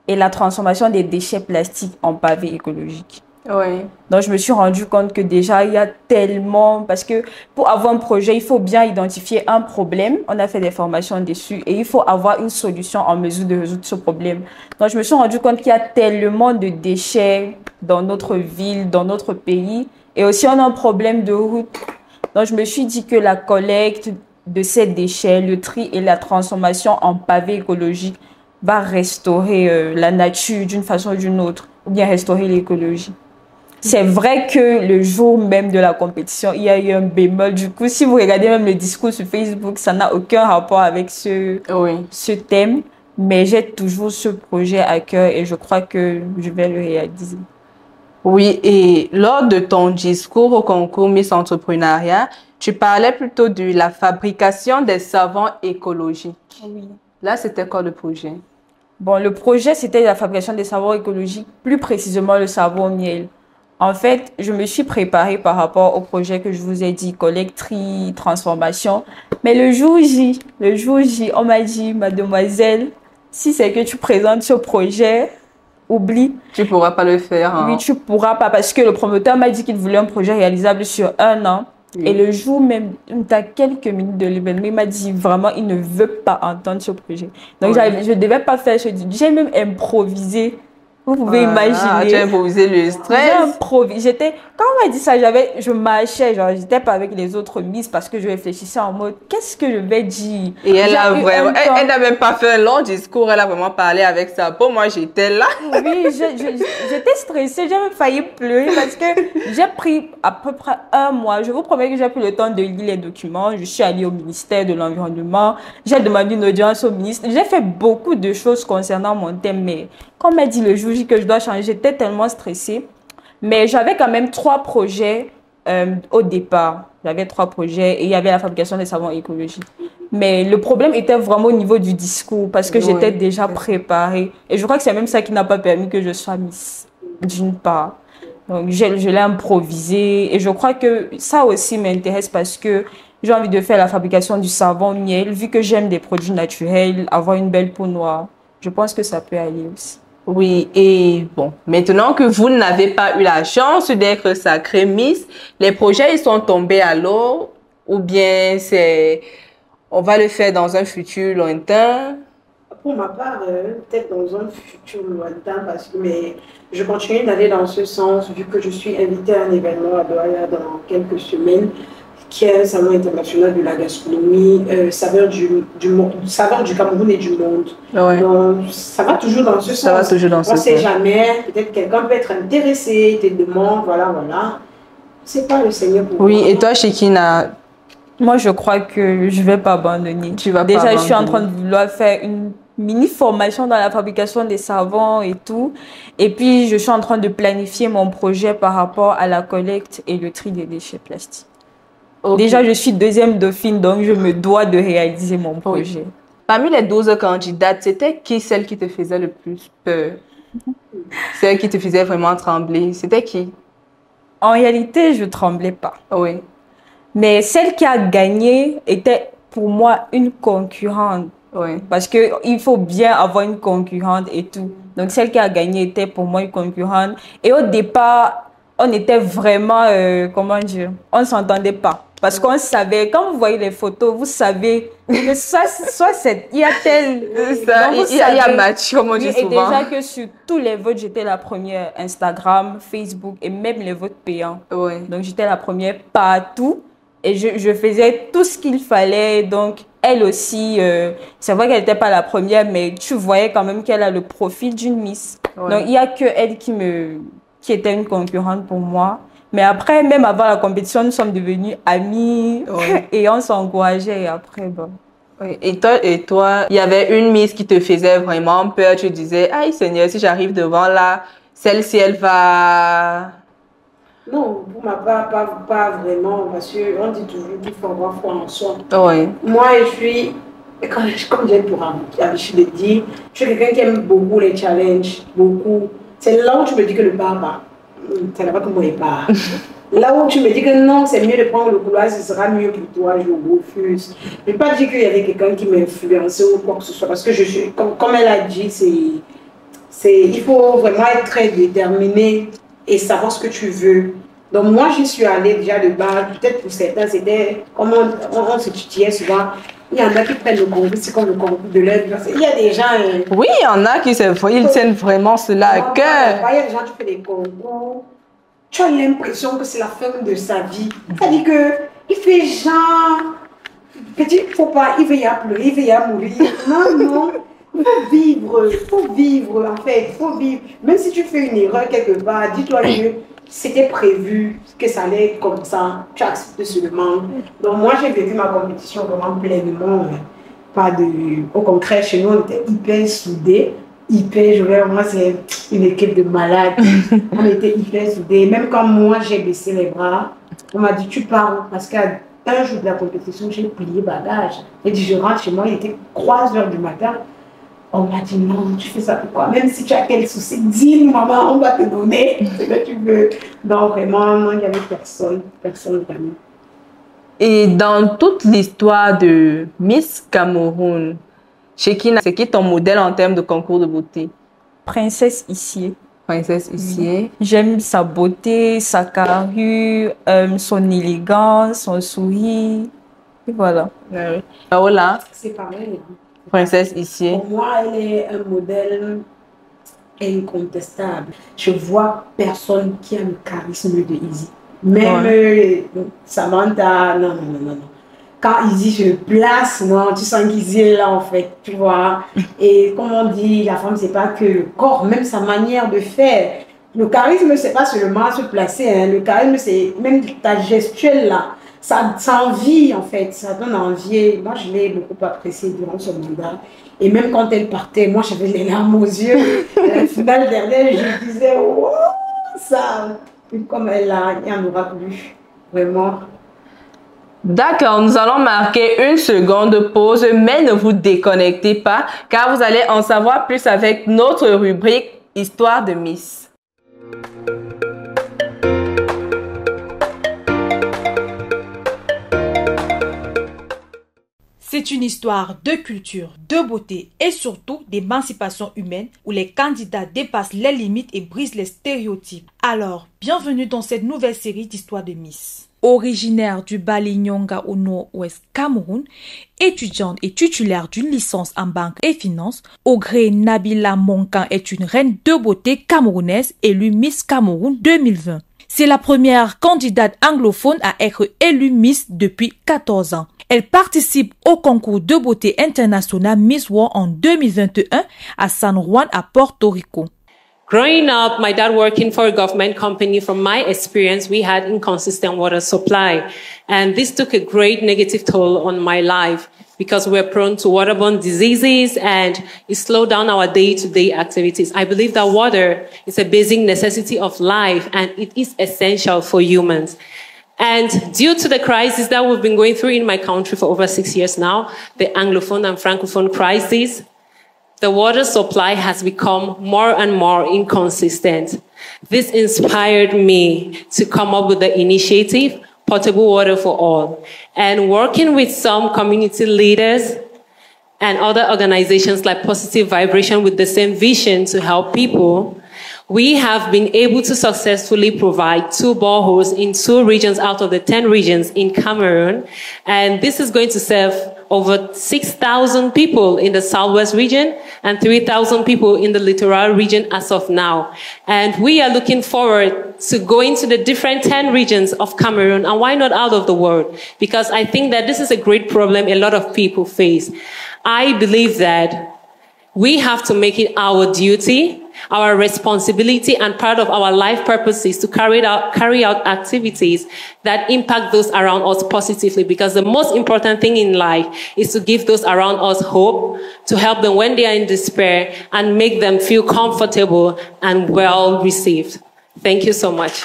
C: et la transformation des déchets plastiques en pavés écologiques.
A: Oui.
C: Donc, je me suis rendu compte que déjà, il y a tellement... Parce que pour avoir un projet, il faut bien identifier un problème. On a fait des formations dessus et il faut avoir une solution en mesure de résoudre ce problème. Donc, je me suis rendu compte qu'il y a tellement de déchets dans notre ville, dans notre pays. Et aussi, on a un problème de route. Donc, je me suis dit que la collecte de ces déchets, le tri et la transformation en pavés écologiques va restaurer la nature d'une façon ou d'une autre, ou bien restaurer l'écologie. C'est vrai que le jour même de la compétition, il y a eu un bémol. Du coup, si vous regardez même le discours sur Facebook, ça n'a aucun rapport avec ce thème. Mais j'ai toujours ce projet à cœur et je crois que je vais le réaliser.
A: Oui, et lors de ton discours au concours Miss Entrepreneuriat, tu parlais plutôt de la fabrication des savons écologiques.
C: Oui.
A: Là, c'était quoi le projet?
C: Bon, le projet, c'était la fabrication des savons écologiques, plus précisément le savon miel. En fait, je me suis préparée par rapport au projet que je vous ai dit, collecte, tri, transformation. Mais le jour J, on m'a dit, mademoiselle, si c'est que tu présentes ce projet, oublie.
A: Tu ne pourras pas le faire. Hein?
C: Oui, tu ne pourras pas parce que le promoteur m'a dit qu'il voulait un projet réalisable sur 1 an. Oui. Et le jour même, à quelques minutes de l'événement, il m'a dit vraiment, il ne veut pas entendre ce projet. Donc, je ne devais pas faire ce... J'ai même improvisé Vous pouvez imaginer.
A: Tu as improvisé le
C: J'ai
A: stress.
C: improvisé. Quand on m'a dit ça, je marchais, genre, j'étais pas avec les autres Miss parce que je réfléchissais en mode, qu'est-ce que je vais dire?
A: Et elle a
C: J'ai eu
A: vraiment,
C: un temps-
A: elle n'a même pas fait un long discours, elle a vraiment parlé avec sa peau. Moi, j'étais là.
C: Oui, j'étais stressée, j'ai même failli pleurer parce que j'ai pris à peu près un mois. Je vous promets que j'ai pris le temps de lire les documents. Je suis allée au ministère de l'Environnement. J'ai demandé une audience au ministre. J'ai fait beaucoup de choses concernant mon thème, mais quand on m'a dit le jour J que je dois changer, j'étais tellement stressée. Mais j'avais quand même 3 projets au départ. J'avais 3 projets et il y avait la fabrication des savons écologiques. Mais le problème était vraiment au niveau du discours parce que j'étais déjà préparée. Et je crois que c'est même ça qui n'a pas permis que je sois Miss, d'une part. Donc, je l'ai improvisé. Et je crois que ça aussi m'intéresse parce que j'ai envie de faire la fabrication du savon miel. Vu que j'aime des produits naturels, avoir une belle peau noire, je pense que ça peut aller aussi.
A: Oui, et bon, maintenant que vous n'avez pas eu la chance d'être sacrée Miss, les projets, ils sont tombés à l'eau ou bien on va le faire dans un futur lointain?
B: Pour ma part, peut-être dans un futur lointain, mais je continue d'aller dans ce sens, vu que je suis invitée à un événement à Douala dans quelques semaines, qui est un salon international de la gastronomie, saveur saveur du Cameroun et du monde.
A: Ouais.
B: Donc, ça va toujours dans ce sens.
A: Ça va toujours dans ce
B: sens. On ne sait
A: sens.
B: jamais, peut-être quelqu'un peut être intéressé, te demande, voilà. C'est pas le Seigneur pour
A: Oui,
B: moi.
A: et toi, Shekina,
C: Moi, je crois que je vais pas abandonner.
A: tu vas pas
C: Déjà, je suis en
A: abandonner.
C: train de vouloir faire une mini formation dans la fabrication des savons et tout. Et puis, je suis en train de planifier mon projet par rapport à la collecte et le tri des déchets plastiques.
A: Ok.
C: Déjà, je suis deuxième dauphine, donc je me dois de réaliser mon projet.
A: Parmi les 12 candidates, c'était qui celle qui te faisait le plus peur? Celle qui te faisait vraiment trembler, c'était qui?
C: En réalité, je tremblais pas.
A: Oui.
C: Mais celle qui a gagné était pour moi une concurrente.
A: Oui.
C: Parce qu'il faut bien avoir une concurrente et tout. Donc, celle qui a gagné était pour moi une concurrente. Et au départ, on était vraiment, comment dire, on ne s'entendait pas. Parce qu'on savait, quand vous voyez les photos, vous savez que il y a tel...
A: Ça,
C: Donc, vous
A: il y a
C: savez-
A: match, comme on dit
C: Oui, et
A: souvent.
C: déjà que sur tous les votes, j'étais la première. Instagram, Facebook et même les votes payants.
A: Oui.
C: Donc, j'étais la première partout. Et je faisais tout ce qu'il fallait. Donc, elle aussi, c'est vrai qu'elle n'était pas la première, mais tu voyais quand même qu'elle a le profil d'une Miss.
A: Ouais.
C: Donc, il n'y a que elle qui était une concurrente pour moi. Mais après, même avant la compétition, nous sommes devenus amis
A: Ouais.
C: et on s'encourageait. Et après, bon.
A: Oui. Et toi, il y avait une Miss qui te faisait vraiment peur. Tu disais, aïe Seigneur, si j'arrive devant là, celle-ci, elle va...
B: Non, pour ma part, pas vraiment, parce qu'on dit toujours qu'il faut avoir foi en soi.
A: Oui.
B: Moi, je suis, comme j'ai pour je le dis, je suis quelqu'un qui aime beaucoup les challenges, beaucoup. C'est là où tu me dis que le bar va. C'est là-bas que moi, il part. Là où tu me dis que non, c'est mieux de prendre le couloir, ce sera mieux pour toi, je refuse. Je ne vais pas dire qu'il y avait quelqu'un qui m'influençait ou quoi que ce soit, parce que je suis, comme elle a dit, il faut vraiment être très déterminé et savoir ce que tu veux. Donc moi, j'y suis allée déjà de base. Peut-être pour certains, c'était comme on se tutoyait souvent. Il y en a qui prennent le concours, c'est comme le concours de l'aide. Il y a des gens...
A: Oui, il y en a qui ils tiennent vraiment cela à cœur.
B: Il y a des gens qui font des concours. Tu as l'impression que c'est la fin de sa vie. C'est-à-dire qu'il fait genre... Petit, faut pas, il veut y pleurer, il veut y mourir. Non. Il faut vivre en fait, il faut vivre. Même si tu fais une erreur quelque part, dis-toi que c'était prévu, que ça allait être comme ça, tu acceptes seulement. Donc moi j'ai vécu ma compétition vraiment pleinement. Au contraire, chez nous on était hyper soudés, moi c'est une équipe de malades. On était hyper soudés. Même quand moi j'ai baissé les bras, on m'a dit tu pars parce qu'un jour de la compétition j'ai plié bagage. J'ai dit je rentre chez moi, il était 3 heures du matin. On m'a dit non, tu fais ça pourquoi? Même si tu as quel souci, dis maman, on va te donner ce que tu veux. Donc vraiment, non, il n'y avait personne vraiment.
A: Et dans toute l'histoire de Miss Cameroun, Shekina, c'est qui ton modèle en termes de concours de beauté?
C: Princesse Issier.
A: Princesse Issier.
C: J'aime sa beauté, sa carrure, son élégance, son sourire. Et voilà.
A: Oui. Paola,
B: C'est pareil.
A: Princesse Issier.
B: Pour moi, elle est un modèle incontestable. Je vois personne qui a le charisme de Izzy. Même Samantha, non, non, non, non, non. Quand Izzy se place, non, tu sens qu'Izzy est là en fait, tu vois. Et comme on dit, la femme, c'est pas que le corps, même sa manière de faire. Le charisme, c'est pas seulement se placer, hein. Le charisme, c'est même ta gestuelle là. Ça envie en fait, ça donne envie. Moi, je l'ai beaucoup apprécié durant ce mandat. Et même quand elle partait, moi, j'avais les larmes aux yeux. À la finale dernière, je disais, wow, ça, comme elle a, il n'y en aura plus. Vraiment.
A: D'accord, nous allons marquer une seconde pause, mais ne vous déconnectez pas, car vous allez en savoir plus avec notre rubrique Histoire de Miss.
E: C'est une histoire de culture, de beauté et surtout d'émancipation humaine où les candidats dépassent les limites et brisent les stéréotypes. Alors, bienvenue dans cette nouvelle série d'Histoire de Miss. Originaire du Balinyonga au nord-ouest Cameroun, étudiante et titulaire d'une licence en banque et finance, Ogré Nabila Monkan est une reine de beauté camerounaise élue Miss Cameroun 2020. C'est la première candidate anglophone à être élue Miss depuis 14 ans. Elle participe au concours de beauté international Miss World en 2021 à San Juan à Porto Rico.
F: Growing up, my dad working for a government company, from my experience, we had inconsistent water supply. And this took a great negative toll on my life because we're prone to waterborne diseases and it slowed down our day-to-day activities. I believe that water is a basic necessity of life and it is essential for humans. And due to the crisis that we've been going through in my country for over 6 years now, the Anglophone and Francophone crisis, the water supply has become more and more inconsistent. This inspired me to come up with the initiative, Potable Water for All. And working with some community leaders and other organizations like Positive Vibration with the same vision to help people, we have been able to successfully provide 2 boreholes in 2 regions out of the 10 regions in Cameroon. And this is going to serve over 6,000 people in the Southwest region and 3,000 people in the littoral region as of now. And we are looking forward to going to the different 10 regions of Cameroon, and why not out of the world? Because I think that this is a great problem a lot of people face. I believe that we have to make it our duty, our responsibility, and part of our life purposes to carry out activities that impact those around us positively. Because the most important thing in life is to give those around us hope, to help them when they are in despair, and make them feel comfortable and well received. Thank you so much.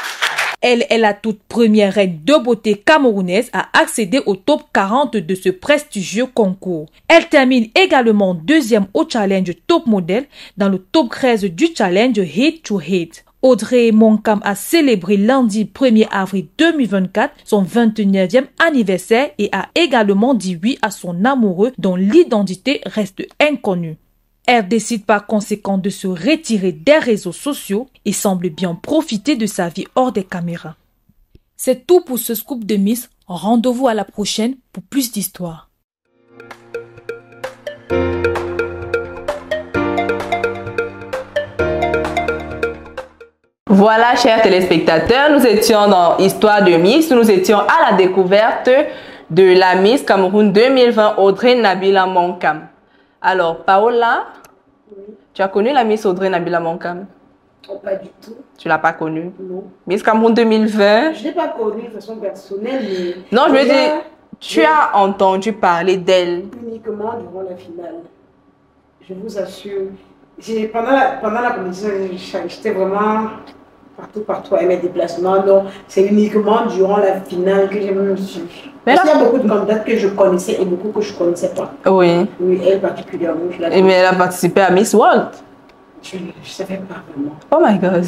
E: Elle est la toute première reine de beauté camerounaise à accéder au top 40 de ce prestigieux concours. Elle termine également 2e au challenge Top Model dans le top 13 du challenge Head to Head. Audrey Monkam a célébré lundi 1er avril 2024 son 21e anniversaire et a également dit oui à son amoureux dont l'identité reste inconnue. Elle décide par conséquent de se retirer des réseaux sociaux et semble bien profiter de sa vie hors des caméras. C'est tout pour ce scoop de Miss. Rendez-vous à la prochaine pour plus d'histoires.
A: Voilà, chers téléspectateurs, nous étions dans Histoire de Miss. Nous étions à la découverte de la Miss Cameroun 2020, Audrey Nabila Monkam. Alors, Paola, oui. Tu as connu la Miss Audrey Nabila Monkam?
B: Oh, pas du tout.
A: Tu ne l'as pas connue?
B: Non.
A: Miss Cameroun 2020?
B: Je ne l'ai pas connue de façon personnelle, mais...
A: Non, je veux dire, tu as entendu parler d'elle?
B: Uniquement durant la finale. Je vous assure. Pendant la compétition, j'étais vraiment partout à mes déplacements. Donc, c'est uniquement durant la finale que j'ai même su. Parce qu'il y a beaucoup de candidates que je connaissais et beaucoup que je ne connaissais pas.
A: Oui.
B: Oui, elle particulièrement.
A: Mais elle a participé à Miss World.
B: Je ne savais pas vraiment.
A: Oh my God.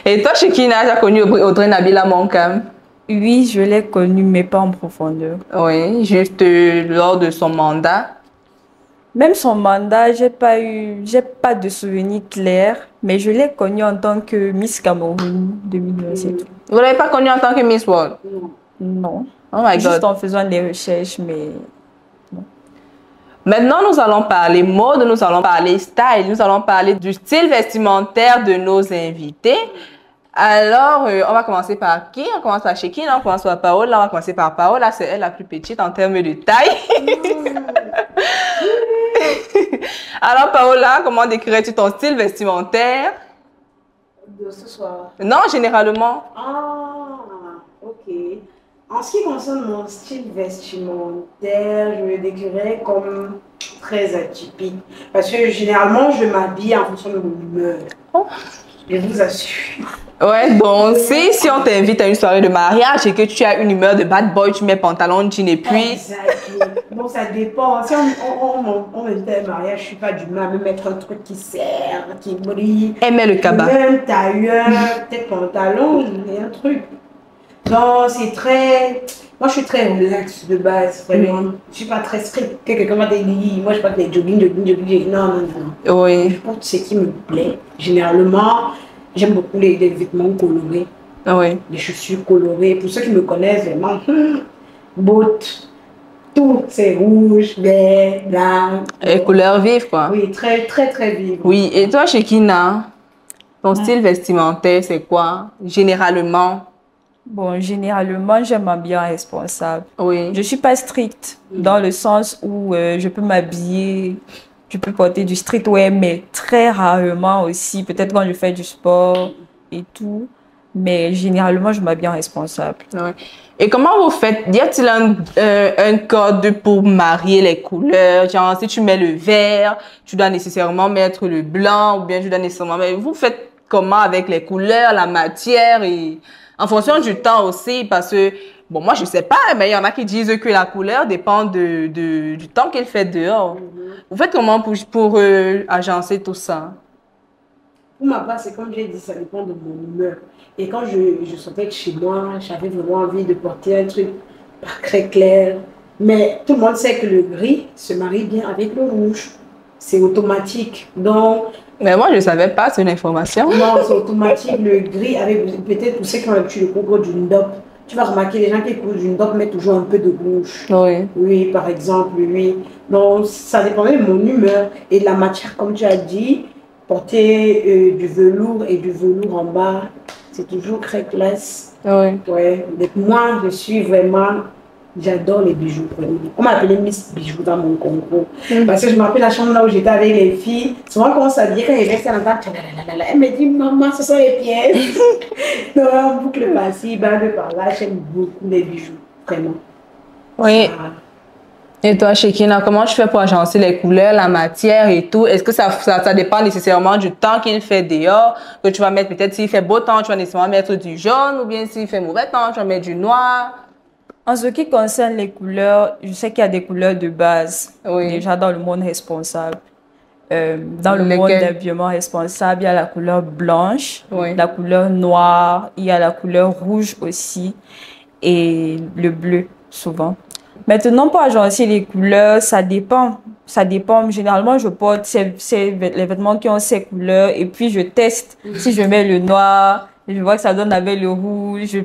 A: Et toi, Shekina, tu as connu Audrey Nabila Monkam?
C: Oui, je l'ai connue, mais pas en profondeur.
A: Oui, juste lors de son mandat.
C: Même son mandat, j'ai pas de souvenirs clairs, mais je l'ai connue en tant que Miss Cameroun 2020.
A: Vous ne l'avez pas connue en tant que Miss World?
C: Non.
A: Oh my God.
C: Juste en faisant des recherches, mais non.
A: Maintenant, nous allons parler mode, nous allons parler style, nous allons parler du style vestimentaire de nos invités. Alors, on va commencer par qui? On commence par Shekina, on commence par Paola. On va commencer par Paola, c'est elle la plus petite en termes de taille. Alors, Paola, comment décrirais-tu ton style vestimentaire?
B: De ce soir.
A: Non, généralement.
B: Ah, ok. En ce qui concerne mon style vestimentaire, je le décrirais comme très atypique. Parce que généralement, je m'habille en fonction de mon humeur.
A: Oh.
B: Je vous assure.
A: Ouais, donc si on t'invite à une soirée de mariage et que tu as une humeur de bad boy, tu mets pantalon, jean et puis...
B: Exactement. Bon, ça dépend. Si on m'invite à un mariage, je ne suis pas d'humeur à me mettre un truc qui sert, qui brille.
A: Aimer le cabas.
B: Même tailleur, peut-être pantalon, et un truc. Non, c'est très... Moi, je suis très relax de base, vraiment. Je ne suis pas très strict. Quelqu'un m'a dit, moi, je ne suis pas des jogging. Non.
A: Oui.
B: Je porte ce qui me plaît. Généralement, j'aime beaucoup les vêtements colorés.
A: Oui.
B: Les chaussures colorées. Pour ceux qui me connaissent, vraiment, bottes, tout, c'est rouge, vert, blanc.
A: Et couleurs vives, quoi.
B: Oui, très, très, très vives.
A: Oui, et toi, Shekina, ton style vestimentaire, c'est quoi, généralement?
C: Bon, généralement, j'aime m'habiller responsable.
A: Oui.
C: Je ne suis pas stricte dans le sens où je peux m'habiller, je peux porter du streetwear, mais très rarement aussi, peut-être quand je fais du sport et tout. Mais généralement, je m'habille responsable.
A: Oui. Et comment vous faites? Y a-t-il un code pour marier les couleurs? Genre, si tu mets le vert, tu dois nécessairement mettre le blanc ou bien tu dois nécessairement... Mais vous faites comment avec les couleurs, la matière et... En fonction du temps aussi, parce que, bon, moi, je sais pas, mais il y en a qui disent que la couleur dépend du temps qu'il fait dehors. Vous faites comment pour agencer tout ça?
B: Pour ma part, c'est comme j'ai dit, ça dépend de mon humeur. Et quand je sortais de chez moi, j'avais vraiment envie de porter un truc pas très clair. Mais tout le monde sait que le gris se marie bien avec le rouge. C'est automatique. Donc,
A: mais moi, je ne savais pas, c'est une information.
B: non, c'est automatique. Le gris, avec peut-être pour ceux qui ont l'habitude de couvrir d'une dope, tu vas remarquer, les gens qui couvrent d'une dope mettent toujours un peu de rouge.
A: Oui.
B: Oui, par exemple, oui. Donc, ça dépendait de mon humeur et de la matière, comme tu as dit. Porter du velours et du velours en bas, c'est toujours très classe.
A: Oui.
B: Ouais. Donc, moi, je suis vraiment... J'adore les bijoux. On m'appelait Miss Bijoux dans mon concours. Parce que je me rappelle la chambre là où j'étais avec les filles. Souvent, quand on s'habillait, quand il restait à l'entendre, elle me dit, maman, ce sont les pièces. Donc, on boucle par-ci, bas de par-là. J'aime beaucoup les bijoux. Vraiment.
A: Oui. Et toi, Shekina, comment tu fais pour agencer les couleurs, la matière et tout? Est-ce que ça dépend nécessairement du temps qu'il fait dehors? Que tu vas mettre, peut-être s'il fait beau temps, tu vas nécessairement mettre du jaune, ou bien s'il fait mauvais temps, tu vas mettre du noir?
C: En ce qui concerne les couleurs, je sais qu'il y a des couleurs de base,
A: oui.
C: Déjà dans le monde responsable. Dans le monde d'habillement responsable, il y a la couleur blanche,
A: oui.
C: La couleur noire, il y a la couleur rouge aussi et le bleu souvent. Maintenant, pour agencer les couleurs, ça dépend. Ça dépend. Généralement, je porte les vêtements qui ont ces couleurs et puis je teste. Si je mets le noir, je vois que ça donne avec le rouge.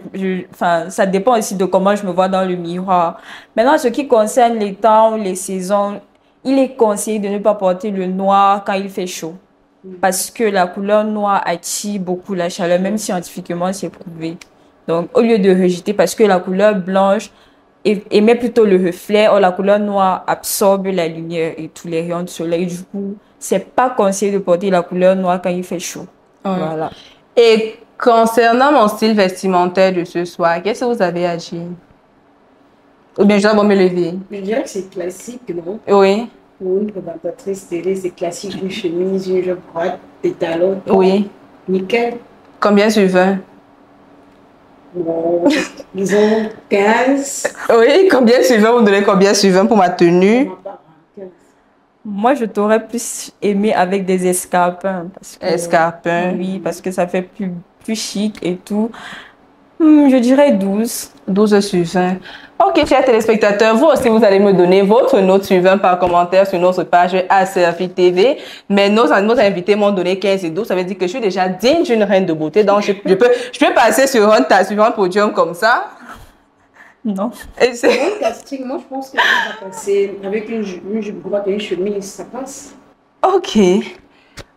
C: Enfin, ça dépend aussi de comment je me vois dans le miroir. Maintenant, ce qui concerne les temps ou les saisons, il est conseillé de ne pas porter le noir quand il fait chaud. Parce que la couleur noire attire beaucoup la chaleur, même scientifiquement, c'est prouvé. Donc, au lieu de rejeter, parce que la couleur blanche émet plutôt le reflet, or la couleur noire absorbe la lumière et tous les rayons du soleil. Du coup, c'est pas conseillé de porter la couleur noire quand il fait chaud.
A: Oui.
C: Voilà.
A: Et concernant mon style vestimentaire de ce soir, qu'est-ce que vous avez à dire? Ou bien je dois me lever?
B: Je dirais que c'est classique, non?
A: Oui.
B: Pour une présentatrice télé, c'est classique, une chemise, une jupe droite, des talons.
A: Oui.
B: Nickel.
A: Combien sur 20?
B: Bon, disons 15.
A: Oui, combien sur 20? Vous donnez combien sur 20 pour ma tenue?
C: Moi, je t'aurais plus aimé avec des escarpins.
A: Escarpins?
C: Oui, parce que ça fait plus chic et tout. Je dirais 12.
A: 12 sur 20. Ok, chers téléspectateurs, vous aussi, vous allez me donner votre note sur 20 par commentaire sur notre page Aserfi TV. Mais nos invités m'ont donné 15 et 12. Ça veut dire que je suis déjà digne d'une reine de beauté. Donc, je peux passer sur un podium comme ça.
C: Non.
A: Et c'est...
B: Le casting, moi, je pense que ça va passer avec une jupe droite et une chemise, ça passe.
A: Ok.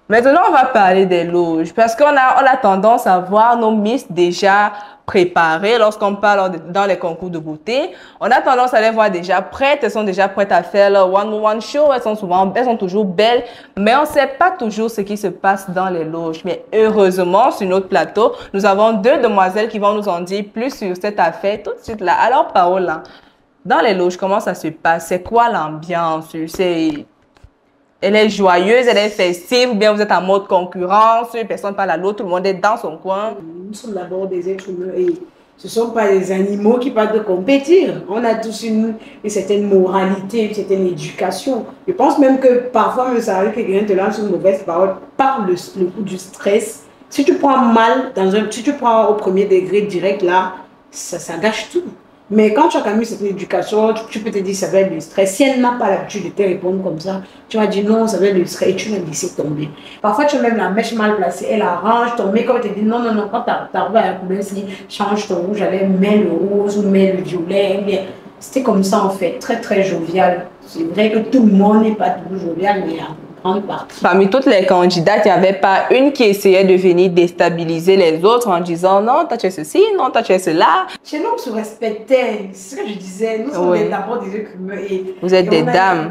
A: Maintenant, on va parler des loges parce qu'on a tendance à voir nos miss déjà préparées lorsqu'on parle dans les concours de beauté. On a tendance à les voir déjà prêtes. Elles sont déjà prêtes à faire leur one-on-one show. Elles sont toujours belles, mais on ne sait pas toujours ce qui se passe dans les loges. Mais heureusement, sur notre plateau, nous avons deux demoiselles qui vont nous en dire plus sur cette affaire tout de suite là. Alors, Paola, dans les loges, comment ça se passe? C'est quoi l'ambiance? Elle est joyeuse, elle est festive, ou bien vous êtes en mode concurrence, personne ne parle à l'autre, tout le monde est dans son coin.
B: Nous sommes d'abord des êtres humains et ce ne sont pas les animaux qui parlent de compétir. On a tous une certaine moralité, une certaine éducation. Je pense même que parfois, même ça arrive que quelqu'un te lance une mauvaise parole par le coup du stress. Si tu prends mal, si tu prends au premier degré direct là, ça gâche tout. Mais quand tu as quand même cette éducation, tu peux te dire ça va être le stress. Si elle n'a pas l'habitude de te répondre comme ça, tu vas dire non, ça va être le stress et tu vas laisser tomber. Parfois, tu as même la mèche mal placée, elle arrange ton make-up, elle te dit non, quand tu arrives à la couleur, change ton rouge, mets le rose ou mets le violet. C'était comme ça en fait, très très jovial. C'est vrai que tout le monde n'est pas toujours jovial, mais grande partie.
A: Parmi toutes les candidates, il n'y avait pas une qui essayait de venir déstabiliser les autres en disant non, toi tu es ceci, non, toi tu es cela.
B: Chez nous, on se respectait, c'est ce que je disais. Nous sommes d'abord des êtres humains.
A: Vous êtes des dames.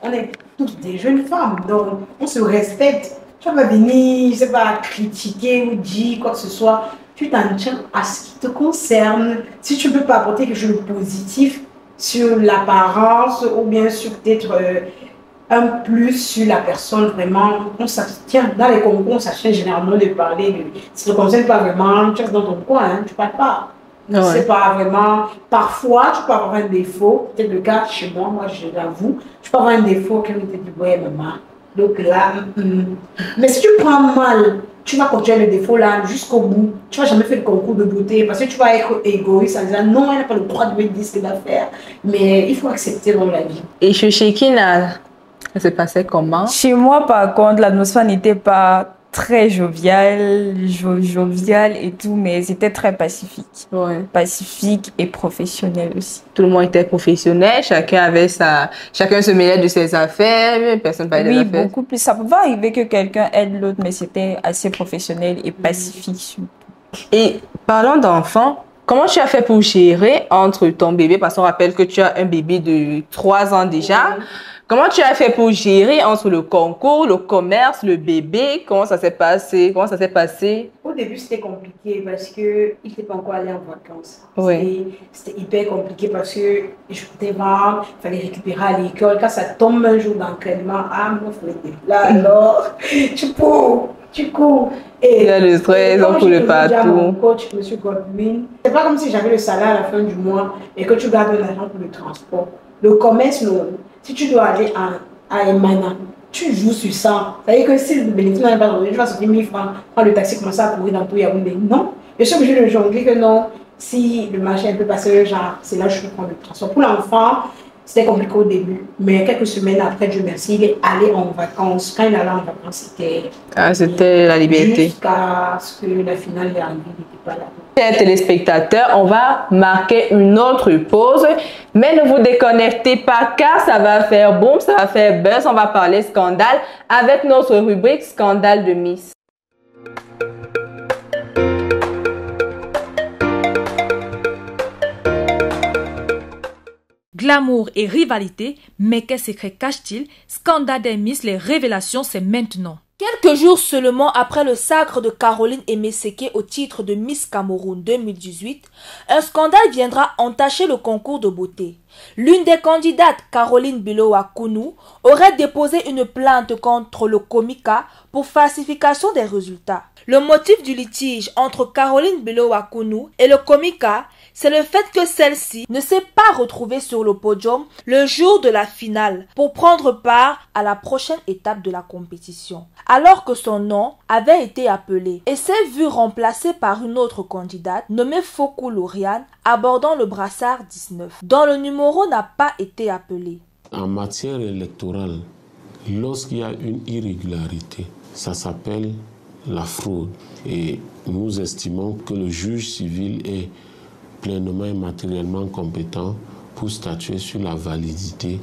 B: On est toutes des jeunes femmes, donc on se respecte. Tu vas pas venir, je sais pas, critiquer ou dire quoi que ce soit. Tu t'en tiens à ce qui te concerne. Si tu ne peux pas apporter quelque chose de positif sur l'apparence ou bien sur peut-être un plus sur la personne, vraiment, on s'abstient. Dans les concours, on s'abstient généralement de parler. Si ne te concerne pas vraiment, tu restes dans ton coin, hein, tu ne parles pas. Ouais. C'est pas vraiment. Parfois, tu peux avoir un défaut. C'est le cas chez moi, je l'avoue. Tu peux avoir un défaut qui me dit, ouais, maman. Donc là, mais si tu prends mal, tu vas continuer le défaut là jusqu'au bout. Tu vas jamais faire le concours de beauté parce que tu vas être égoïste en disant non, elle n'a pas le droit de me dire ce qu'elle va faire. Mais il faut accepter dans la vie.
A: Et chez Shekina, ça se passait comment?
C: Chez moi, par contre, l'atmosphère n'était pas très joviale et tout, mais c'était très pacifique.
A: Ouais.
C: Pacifique et professionnel aussi.
A: Tout le monde était professionnel, chacun se mêlait de ses affaires, personne ne parlait des affaires.
C: Oui, beaucoup plus. Ça pouvait arriver que quelqu'un aide l'autre, mais c'était assez professionnel et pacifique surtout.
A: Et parlons d'enfants, comment tu as fait pour gérer entre ton bébé, parce qu'on rappelle que tu as un bébé de 3 ans déjà. Oui. Comment tu as fait pour gérer entre le concours, le commerce, le bébé? Comment ça s'est passé?
B: Au début, c'était compliqué parce qu'il n'était pas encore allé en vacances.
A: Oui.
B: C'était hyper compliqué parce que je pouvais voir, il fallait récupérer à l'école. Quand ça tombe un jour d'entraînement, moi, il faut être là. Alors, tu cours. Et
A: il y a le stress, on court partout.
B: Mon coach, M. Godwin, c'est pas comme si j'avais le salaire à la fin du mois et que tu gardes l'argent pour le transport. Le commerce, non. Si tu dois aller à Emana, tu joues sur ça. C'est-à-dire que si le bénéfice n'est pas revenu, tu vas sortir 1000 francs, prendre le taxi, commencer à courir dans tout Yaoundé. Non. Je suis obligée de jongler que non. Si le marché est un peu passé, genre, c'est là que je peux prendre le transport. Pour l'enfant, c'était compliqué au début. Mais quelques semaines après, Dieu merci, il est allé en vacances. Quand il allait en vacances,
A: c'était la liberté.
B: Jusqu'à ce que la finale est arrivée, il n'était pas là.
A: Chers téléspectateurs, on va marquer une autre pause, mais ne vous déconnectez pas car ça va faire boom, ça va faire buzz. On va parler scandale avec notre rubrique Scandale de Miss.
E: Glamour et rivalité, mais quel secret cache-t-il? Scandale des Miss, les révélations, c'est maintenant. Quelques jours seulement après le sacre de Caroline Emeseke au titre de Miss Cameroun 2018, un scandale viendra entacher le concours de beauté. L'une des candidates, Caroline Bilowa-Kounou, aurait déposé une plainte contre le Komika pour falsification des résultats. Le motif du litige entre Caroline Bilowa-Kounou et le Komika, c'est le fait que celle-ci ne s'est pas retrouvée sur le podium le jour de la finale pour prendre part à la prochaine étape de la compétition, alors que son nom avait été appelé et s'est vue remplacée par une autre candidate nommée Fokou Lauriane abordant le brassard 19, dont le numéro n'a pas été appelé.
G: En matière électorale, lorsqu'il y a une irrégularité, ça s'appelle la fraude et nous estimons que le juge civil est pleinement et matériellement compétent pour statuer sur la validité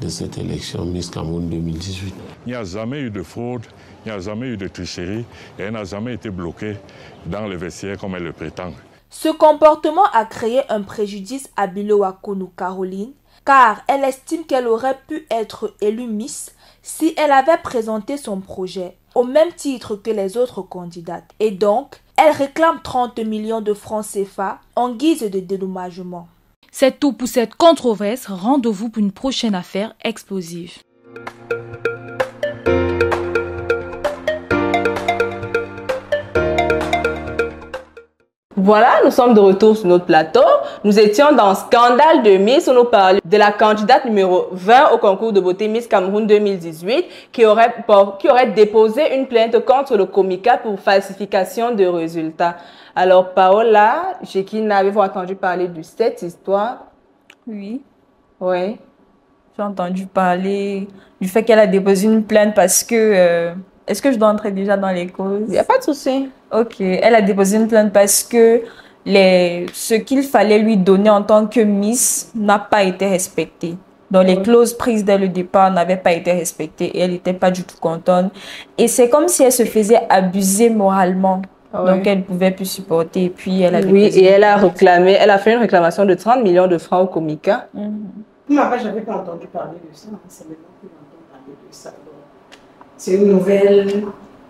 G: de cette élection Miss Cameroun 2018.
H: Il n'y a jamais eu de fraude, il n'y a jamais eu de tricherie et elle n'a jamais été bloquée dans les vestiaires comme elle le prétend.
E: Ce comportement a créé un préjudice à Bilo-Akonu Caroline, car elle estime qu'elle aurait pu être élue Miss si elle avait présenté son projet au même titre que les autres candidates. Et donc, elle réclame 30 millions de francs CFA en guise de dédommagement. C'est tout pour cette controverse. Rendez-vous pour une prochaine affaire explosive.
A: Voilà, nous sommes de retour sur notre plateau. Nous étions dans Scandale de Miss où nous parlions de la candidate numéro 20 au concours de beauté Miss Cameroun 2018 qui aurait déposé une plainte contre le Comica pour falsification de résultats. Alors Paola, avez-vous entendu parler de cette histoire?
C: Oui.
A: Oui.
C: J'ai entendu parler du fait qu'elle a déposé une plainte parce que... Est-ce que je dois entrer déjà dans les causes?
A: Il n'y a pas de souci.
C: Ok. Elle a déposé une plainte parce que ce qu'il fallait lui donner en tant que Miss n'a pas été respecté. Donc, les clauses prises dès le départ n'avaient pas été respectées et elle n'était pas du tout contente. Et c'est comme si elle se faisait abuser moralement. Donc, elle ne pouvait plus supporter. Et puis, elle a
A: et elle a fait une réclamation de 30 millions de francs au Comica.
B: Moi, je n'avais pas entendu parler de ça. C'est maintenant que j'entends parler de ça. C'est une nouvelle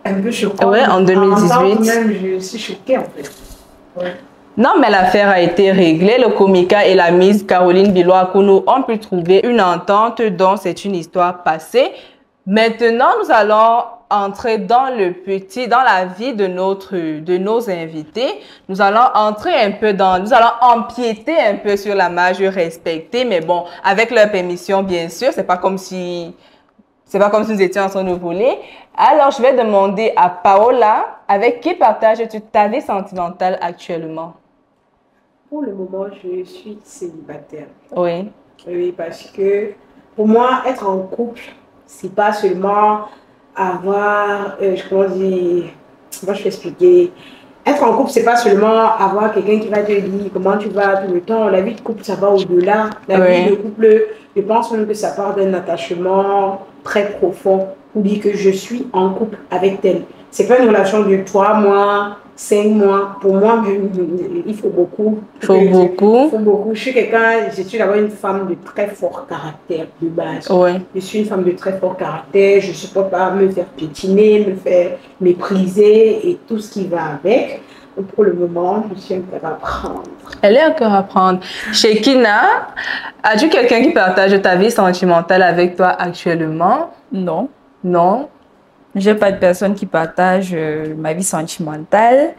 B: un peu choquante.
A: Oui, en 2018.
B: Même, je suis choquée, en fait. Ouais.
A: Non, mais l'affaire a été réglée. Le Comica et la Miss Caroline Bilo-Akonu ont pu trouver une entente dont c'est une histoire passée. Maintenant, nous allons entrer dans la vie de nos invités. Nous allons nous allons empiéter un peu sur la marge respectée, mais bon, avec leur permission, bien sûr. C'est pas comme si nous étions en train de voler. Alors, je vais demander à Paola, avec qui partages-tu ta vie sentimentale actuellement?
B: Pour le moment, je suis célibataire.
A: Oui.
B: Oui, parce que pour moi, être en couple, c'est pas seulement avoir, comment je vais expliquer. Être en couple, c'est pas seulement avoir quelqu'un qui va te dire comment tu vas tout le temps. La vie de couple, ça va au-delà. La vie de couple, je pense même que ça part d'un attachement très profond pour dire que je suis en couple avec elle. C'est pas une relation de 3 mois, 5 mois. Pour moi, il faut beaucoup.
A: Il faut beaucoup.
B: Je suis d'abord une femme de très fort caractère de base.
A: Ouais.
B: Je suis une femme de très fort caractère. Je ne supporte pas me faire piétiner, me faire mépriser et tout ce qui va avec. Donc pour le moment, je suis encore à apprendre.
A: Elle est encore à apprendre. Shekina, as-tu quelqu'un qui partage ta vie sentimentale avec toi actuellement?
C: Non.
A: Non?
C: J'ai pas de personne qui partage ma vie sentimentale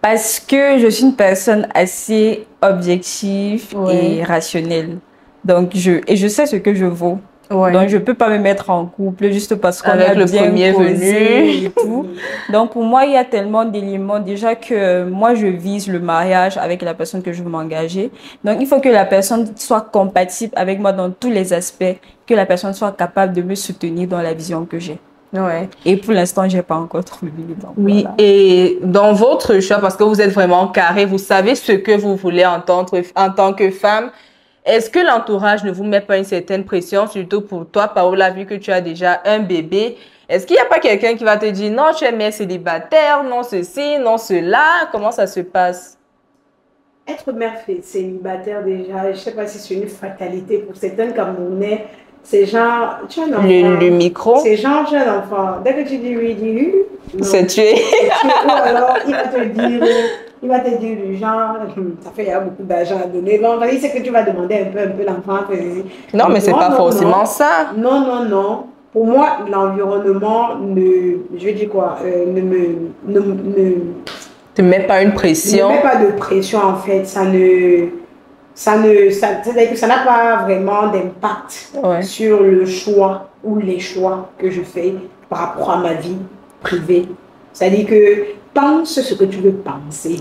C: parce que je suis une personne assez objective et rationnelle. Donc, je sais ce que je vaux. Ouais. Donc, je peux pas me mettre en couple juste parce qu'on a
A: le
C: bien
A: premier
C: venu et tout. Donc, pour moi, il y a tellement d'éléments déjà que moi, je vise le mariage avec la personne que je veux m'engager. Donc, il faut que la personne soit compatible avec moi dans tous les aspects, que la personne soit capable de me soutenir dans la vision que j'ai.
A: Ouais.
C: Et pour l'instant, j'ai pas encore trouvé. Donc
A: oui, voilà. Et dans votre choix, parce que vous êtes vraiment carré, vous savez ce que vous voulez entendre en tant que femme. Est-ce que l'entourage ne vous met pas une certaine pression, surtout pour toi, Paola, vu que tu as déjà un bébé? Est-ce qu'il n'y a pas quelqu'un qui va te dire non, tu es mère célibataire, non ceci, non cela? Comment ça se passe?
B: Être mère célibataire déjà, je ne sais pas si c'est une fatalité pour certains Camerounais. C'est genre, tu es un enfant.
A: Le micro.
B: C'est genre, tu es un enfant. Dès que tu dis oui, dis oui.
A: C'est tué.
B: Ou alors, il va te dire du genre, ça fait, il y a beaucoup d'argent à donner. Bon, il sait que tu vas demander un peu l'enfant.
A: Non, mais c'est pas forcément ça.
B: Non. Pour moi, l'environnement je veux dire quoi,
A: te met pas une pression.
B: Ne met pas de pression, en fait. C'est-à-dire que ça n'a pas vraiment d'impact sur le choix ou les choix que je fais par rapport à ma vie privée. C'est-à-dire que pense ce que tu veux penser.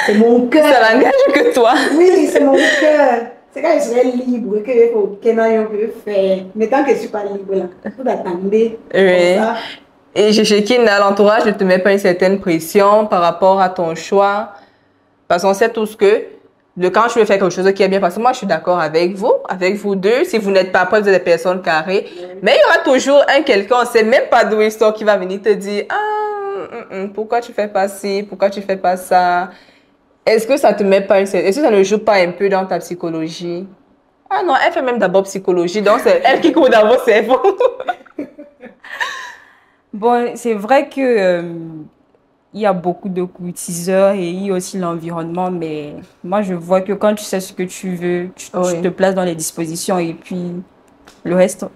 B: C'est mon cœur.
A: Ça n'engage que toi.
B: Oui, c'est mon cœur. C'est quand je serai libre que je peux faire. Mais tant que je ne suis pas libre, là, il faut attendre.
A: Oui. Et Shekina, l'entourage ne te met pas une certaine pression par rapport à ton choix. Parce qu'on sait tous que quand je veux faire quelque chose qui est bien passé, moi, je suis d'accord avec vous deux. Si vous n'êtes pas prêts, vous êtes des personnes carrées. Mais il y aura toujours un quelqu'un, on ne sait même pas d'où il sort, qui va venir te dire, pourquoi tu fais pas ci, pourquoi tu fais pas ça? Est-ce que ça te met pas est-ce que ça ne joue pas un peu dans ta psychologie? Ah non, elle fait même d'abord psychologie, donc c'est elle qui court dans vos cerveaux.
C: Bon, c'est vrai que il y a beaucoup de courtiseurs et il y a aussi l'environnement, mais moi je vois que quand tu sais ce que tu veux, tu te places dans les dispositions et puis le reste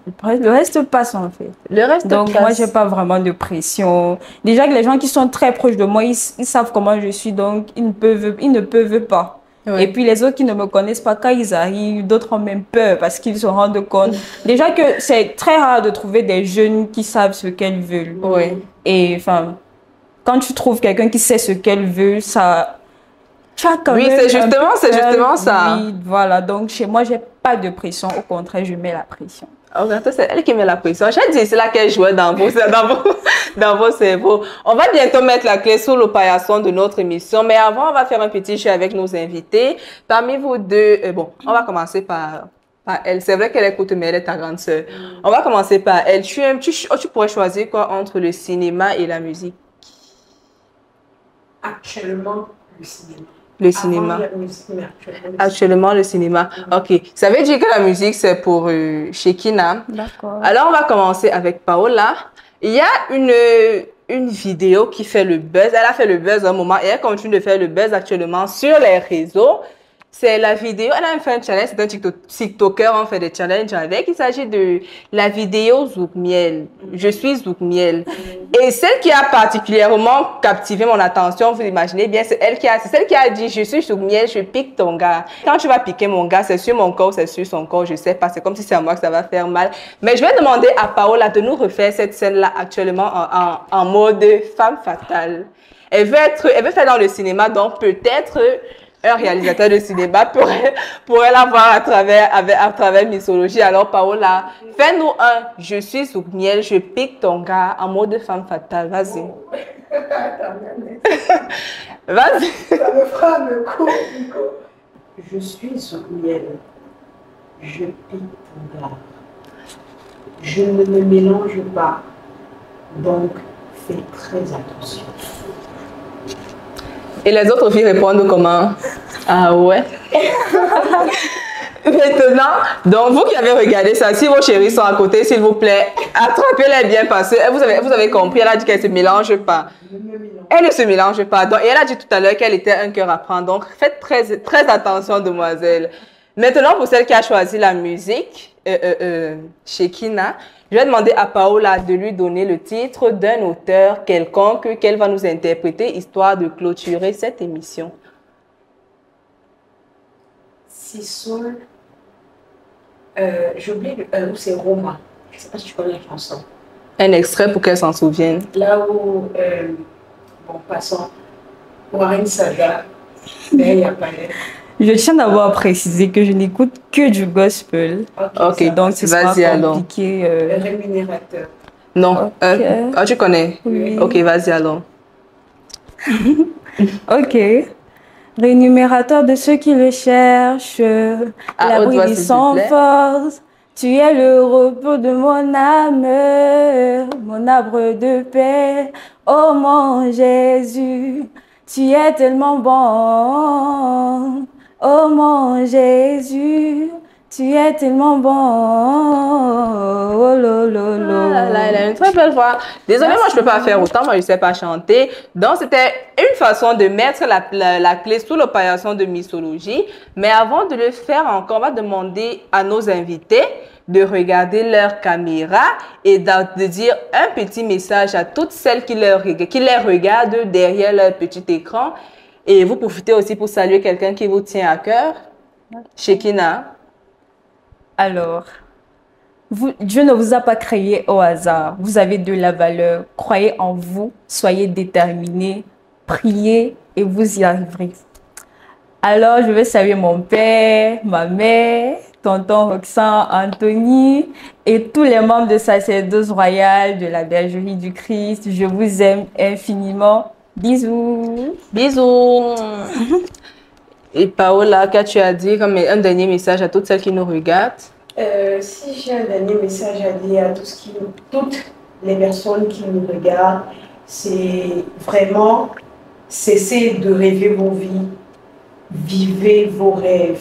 C: passe en fait.
A: Le reste
C: Donc
A: passe.
C: moi j'ai pas vraiment de pression. Déjà que les gens qui sont très proches de moi, ils savent comment je suis, donc ils ne peuvent pas.
A: Oui.
C: Et puis les autres qui ne me connaissent pas, quand ils arrivent, d'autres ont même peur parce qu'ils se rendent compte. Déjà que c'est très rare de trouver des jeunes qui savent ce qu'elles veulent.
A: Oui.
C: Et enfin, quand tu trouves quelqu'un qui sait ce qu'elle veut, ça... Tu as quand
A: oui,
C: même
A: c'est justement ça.
C: Oui, voilà. Donc chez moi, j'ai pas de pression. Au contraire, je mets la pression.
A: Oh, c'est elle qui met la pression. J'ai dit, c'est là qu'elle jouait dans vos cerveaux. On va bientôt mettre la clé sur le paillasson de notre émission. Mais avant, on va faire un petit jeu avec nos invités. Parmi vous deux, bon, on va commencer par elle. C'est vrai qu'elle écoute, mais elle est ta grande sœur. On va commencer par elle. Tu pourrais choisir quoi entre le cinéma et la musique?
B: Actuellement, le cinéma.
A: Le cinéma.
B: Avant, la musique, mais
A: Actuellement, le cinéma. Ok. Ça veut dire que la musique, c'est pour Shekina.
C: D'accord.
A: Alors, on va commencer avec Paola. Il y a une vidéo qui fait le buzz. Elle a fait le buzz un moment et elle continue de faire le buzz actuellement sur les réseaux. C'est la vidéo, elle a fait un challenge, c'est un TikToker, on fait des challenges avec. Il s'agit de la vidéo Zouk Miel. Je suis Zouk Miel. Et celle qui a particulièrement captivé mon attention, vous imaginez bien, c'est celle qui a dit, je suis Zouk Miel, je pique ton gars. Quand tu vas piquer mon gars, c'est sur mon corps, c'est sur son corps, je sais pas, c'est comme si c'est à moi que ça va faire mal. Mais je vais demander à Paola de nous refaire cette scène-là actuellement en mode femme fatale. Elle veut faire dans le cinéma, donc peut-être un réalisateur de cinéma pourrait la voir à travers mythologie. Alors, Paola, fais-nous un « Je suis Zouk Miel, je pique ton gars » en mode femme fatale. Vas-y. Vas-y.
B: Ça me fera le coup. Je suis Zouk Miel, je pique ton gars. Je ne me mélange pas, donc fais très attention.
A: Et les autres filles répondent comment? Ah ouais. Maintenant, donc vous qui avez regardé ça, si vos chéris sont à côté, s'il vous plaît, attrapez-les bien parce que vous avez compris, elle a dit qu'elle ne se mélange pas. Elle ne se mélange pas. Donc, et elle a dit tout à l'heure qu'elle était un cœur à prendre. Donc, faites très attention, demoiselle. Maintenant, pour celle qui a choisi la musique, Shekina, je vais demander à Paola de lui donner le titre d'un auteur quelconque qu'elle va nous interpréter, histoire de clôturer cette émission.
B: Sissoul, j'ai oublié c'est Roma. Je ne sais pas si tu connais la chanson.
A: Un extrait pour qu'elle s'en souvienne.
B: Là où, bon, passons, Warren Sada, mais il n'y a pas l'air.
C: Je tiens d'abord à préciser que je n'écoute que du gospel.
A: Ok, donc
C: ce sera compliqué.
B: Rémunérateur.
A: Non,
C: Okay.
A: Tu connais?
C: Oui.
A: Ok, vas-y alors.
C: Ok. Rémunérateur de ceux qui le cherchent, l'abri des sans force. Tu es le repos de mon âme, mon arbre de paix. Oh mon Jésus, tu es tellement bon. Oh mon Jésus, tu es tellement bon. Oh lolo.
A: Elle a une très belle voix. Désolée, moi je ne peux pas faire autant, moi je ne sais pas chanter. Donc c'était une façon de mettre la clé sous le paillasson de mythologie. Mais avant de le faire encore, on va demander à nos invités de regarder leur caméra et de dire un petit message à toutes celles qui les regardent derrière leur petit écran. Et vous profitez aussi pour saluer quelqu'un qui vous tient à cœur. Shekina.
C: Alors, Dieu ne vous a pas créé au hasard. Vous avez de la valeur. Croyez en vous, soyez déterminés, priez et vous y arriverez. Alors, je vais saluer mon père, ma mère, tonton Roxane, Anthony et tous les membres de Sacerdoce Royale de la Bergerie du Christ. Je vous aime infiniment. Bisous.
A: Bisous. Et Paola, qu'as-tu à dire comme un dernier message à toutes celles qui nous regardent?
B: Si j'ai un dernier message à dire à toutes les personnes qui nous regardent, c'est vraiment cessez de rêver vos vies, vivez vos rêves.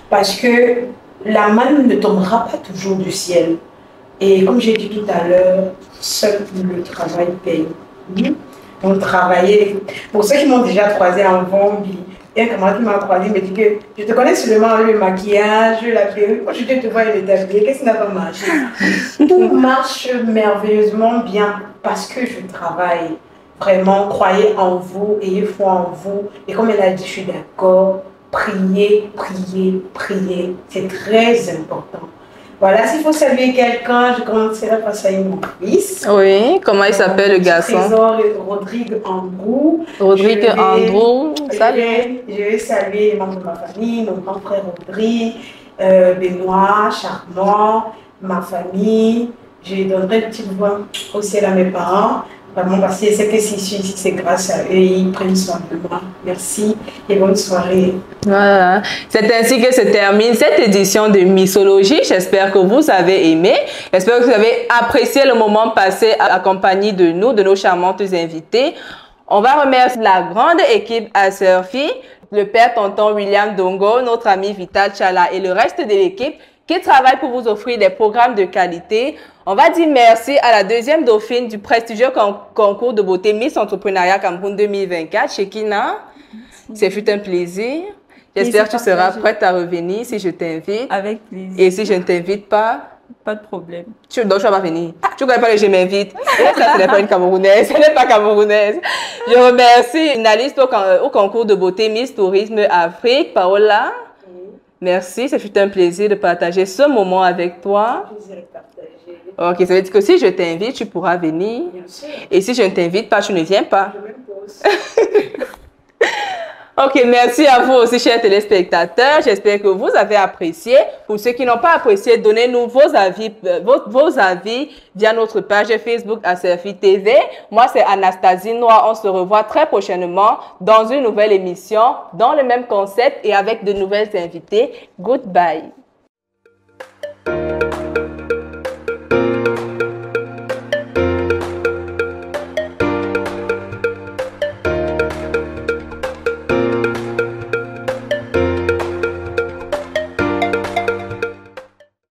B: Parce que la manne ne tombera pas toujours du ciel. Et comme j'ai dit tout à l'heure, seul le travail paye. Donc travailler. Pour ceux qui m'ont déjà croisé en Vombi, il y a un camarade qui m'a croisé, il me dit que je te connais seulement avec le maquillage, la perruque. Moi, je te vois le tablier. Qu'est-ce qui n'a pas marché? Tout marche merveilleusement bien parce que je travaille. Vraiment, croyez en vous, ayez foi en vous. Et comme elle a dit, je suis d'accord, priez, priez, priez. C'est très important. Voilà, s'il faut saluer quelqu'un, je commencerai par saluer mon fils.
A: Oui, comment il s'appelle le garçon?
B: Trésor Rodrigue Andrew.
A: Rodrigue Andrew, salut.
B: Je vais saluer les membres de ma famille, mon grand frère Rodrigue, Benoît, Charmant, ma famille. Je donnerai une petite voix aussi à mes parents. Vraiment, parce que c'est que si c'est grâce à eux, ils prennent soin de moi. Merci et bonne soirée.
A: Voilà. C'est ainsi que se termine cette édition de Missologie. J'espère que vous avez aimé. J'espère que vous avez apprécié le moment passé accompagné de nous, de nos charmantes invitées. On va remercier la grande équipe à Surfi, le père tonton William Dongo, notre ami Vital Chala et le reste de l'équipe qui travaille pour vous offrir des programmes de qualité. On va dire merci à la deuxième dauphine du prestigieux concours de beauté Miss Entrepreneuriat Cameroun 2024, Shekina. C'est fut un plaisir. J'espère que tu seras prête à revenir si je t'invite.
C: Avec plaisir.
A: Et si je ne t'invite pas?
C: Pas de problème.
A: Donc, tu vas pas venir. Tu ne connais pas que je m'invite. Et ça, ce n'est pas une Camerounaise. Ce n'est pas Camerounaise. Je remercie une analyste au concours de beauté Miss Tourisme Afrique, Paola. Merci, ça fut un plaisir de partager ce moment avec toi. Ok, ça veut dire que si je t'invite, tu pourras venir.
B: Bien sûr.
A: Et si je ne t'invite pas, tu ne viens pas.
B: Je m'impose.
A: Ok, merci à vous aussi, chers téléspectateurs. J'espère que vous avez apprécié. Pour ceux qui n'ont pas apprécié, donnez-nous vos avis via notre page Facebook à Surfi TV. Moi, c'est Anastasie Noir. On se revoit très prochainement dans une nouvelle émission, dans le même concept et avec de nouvelles invités. Goodbye.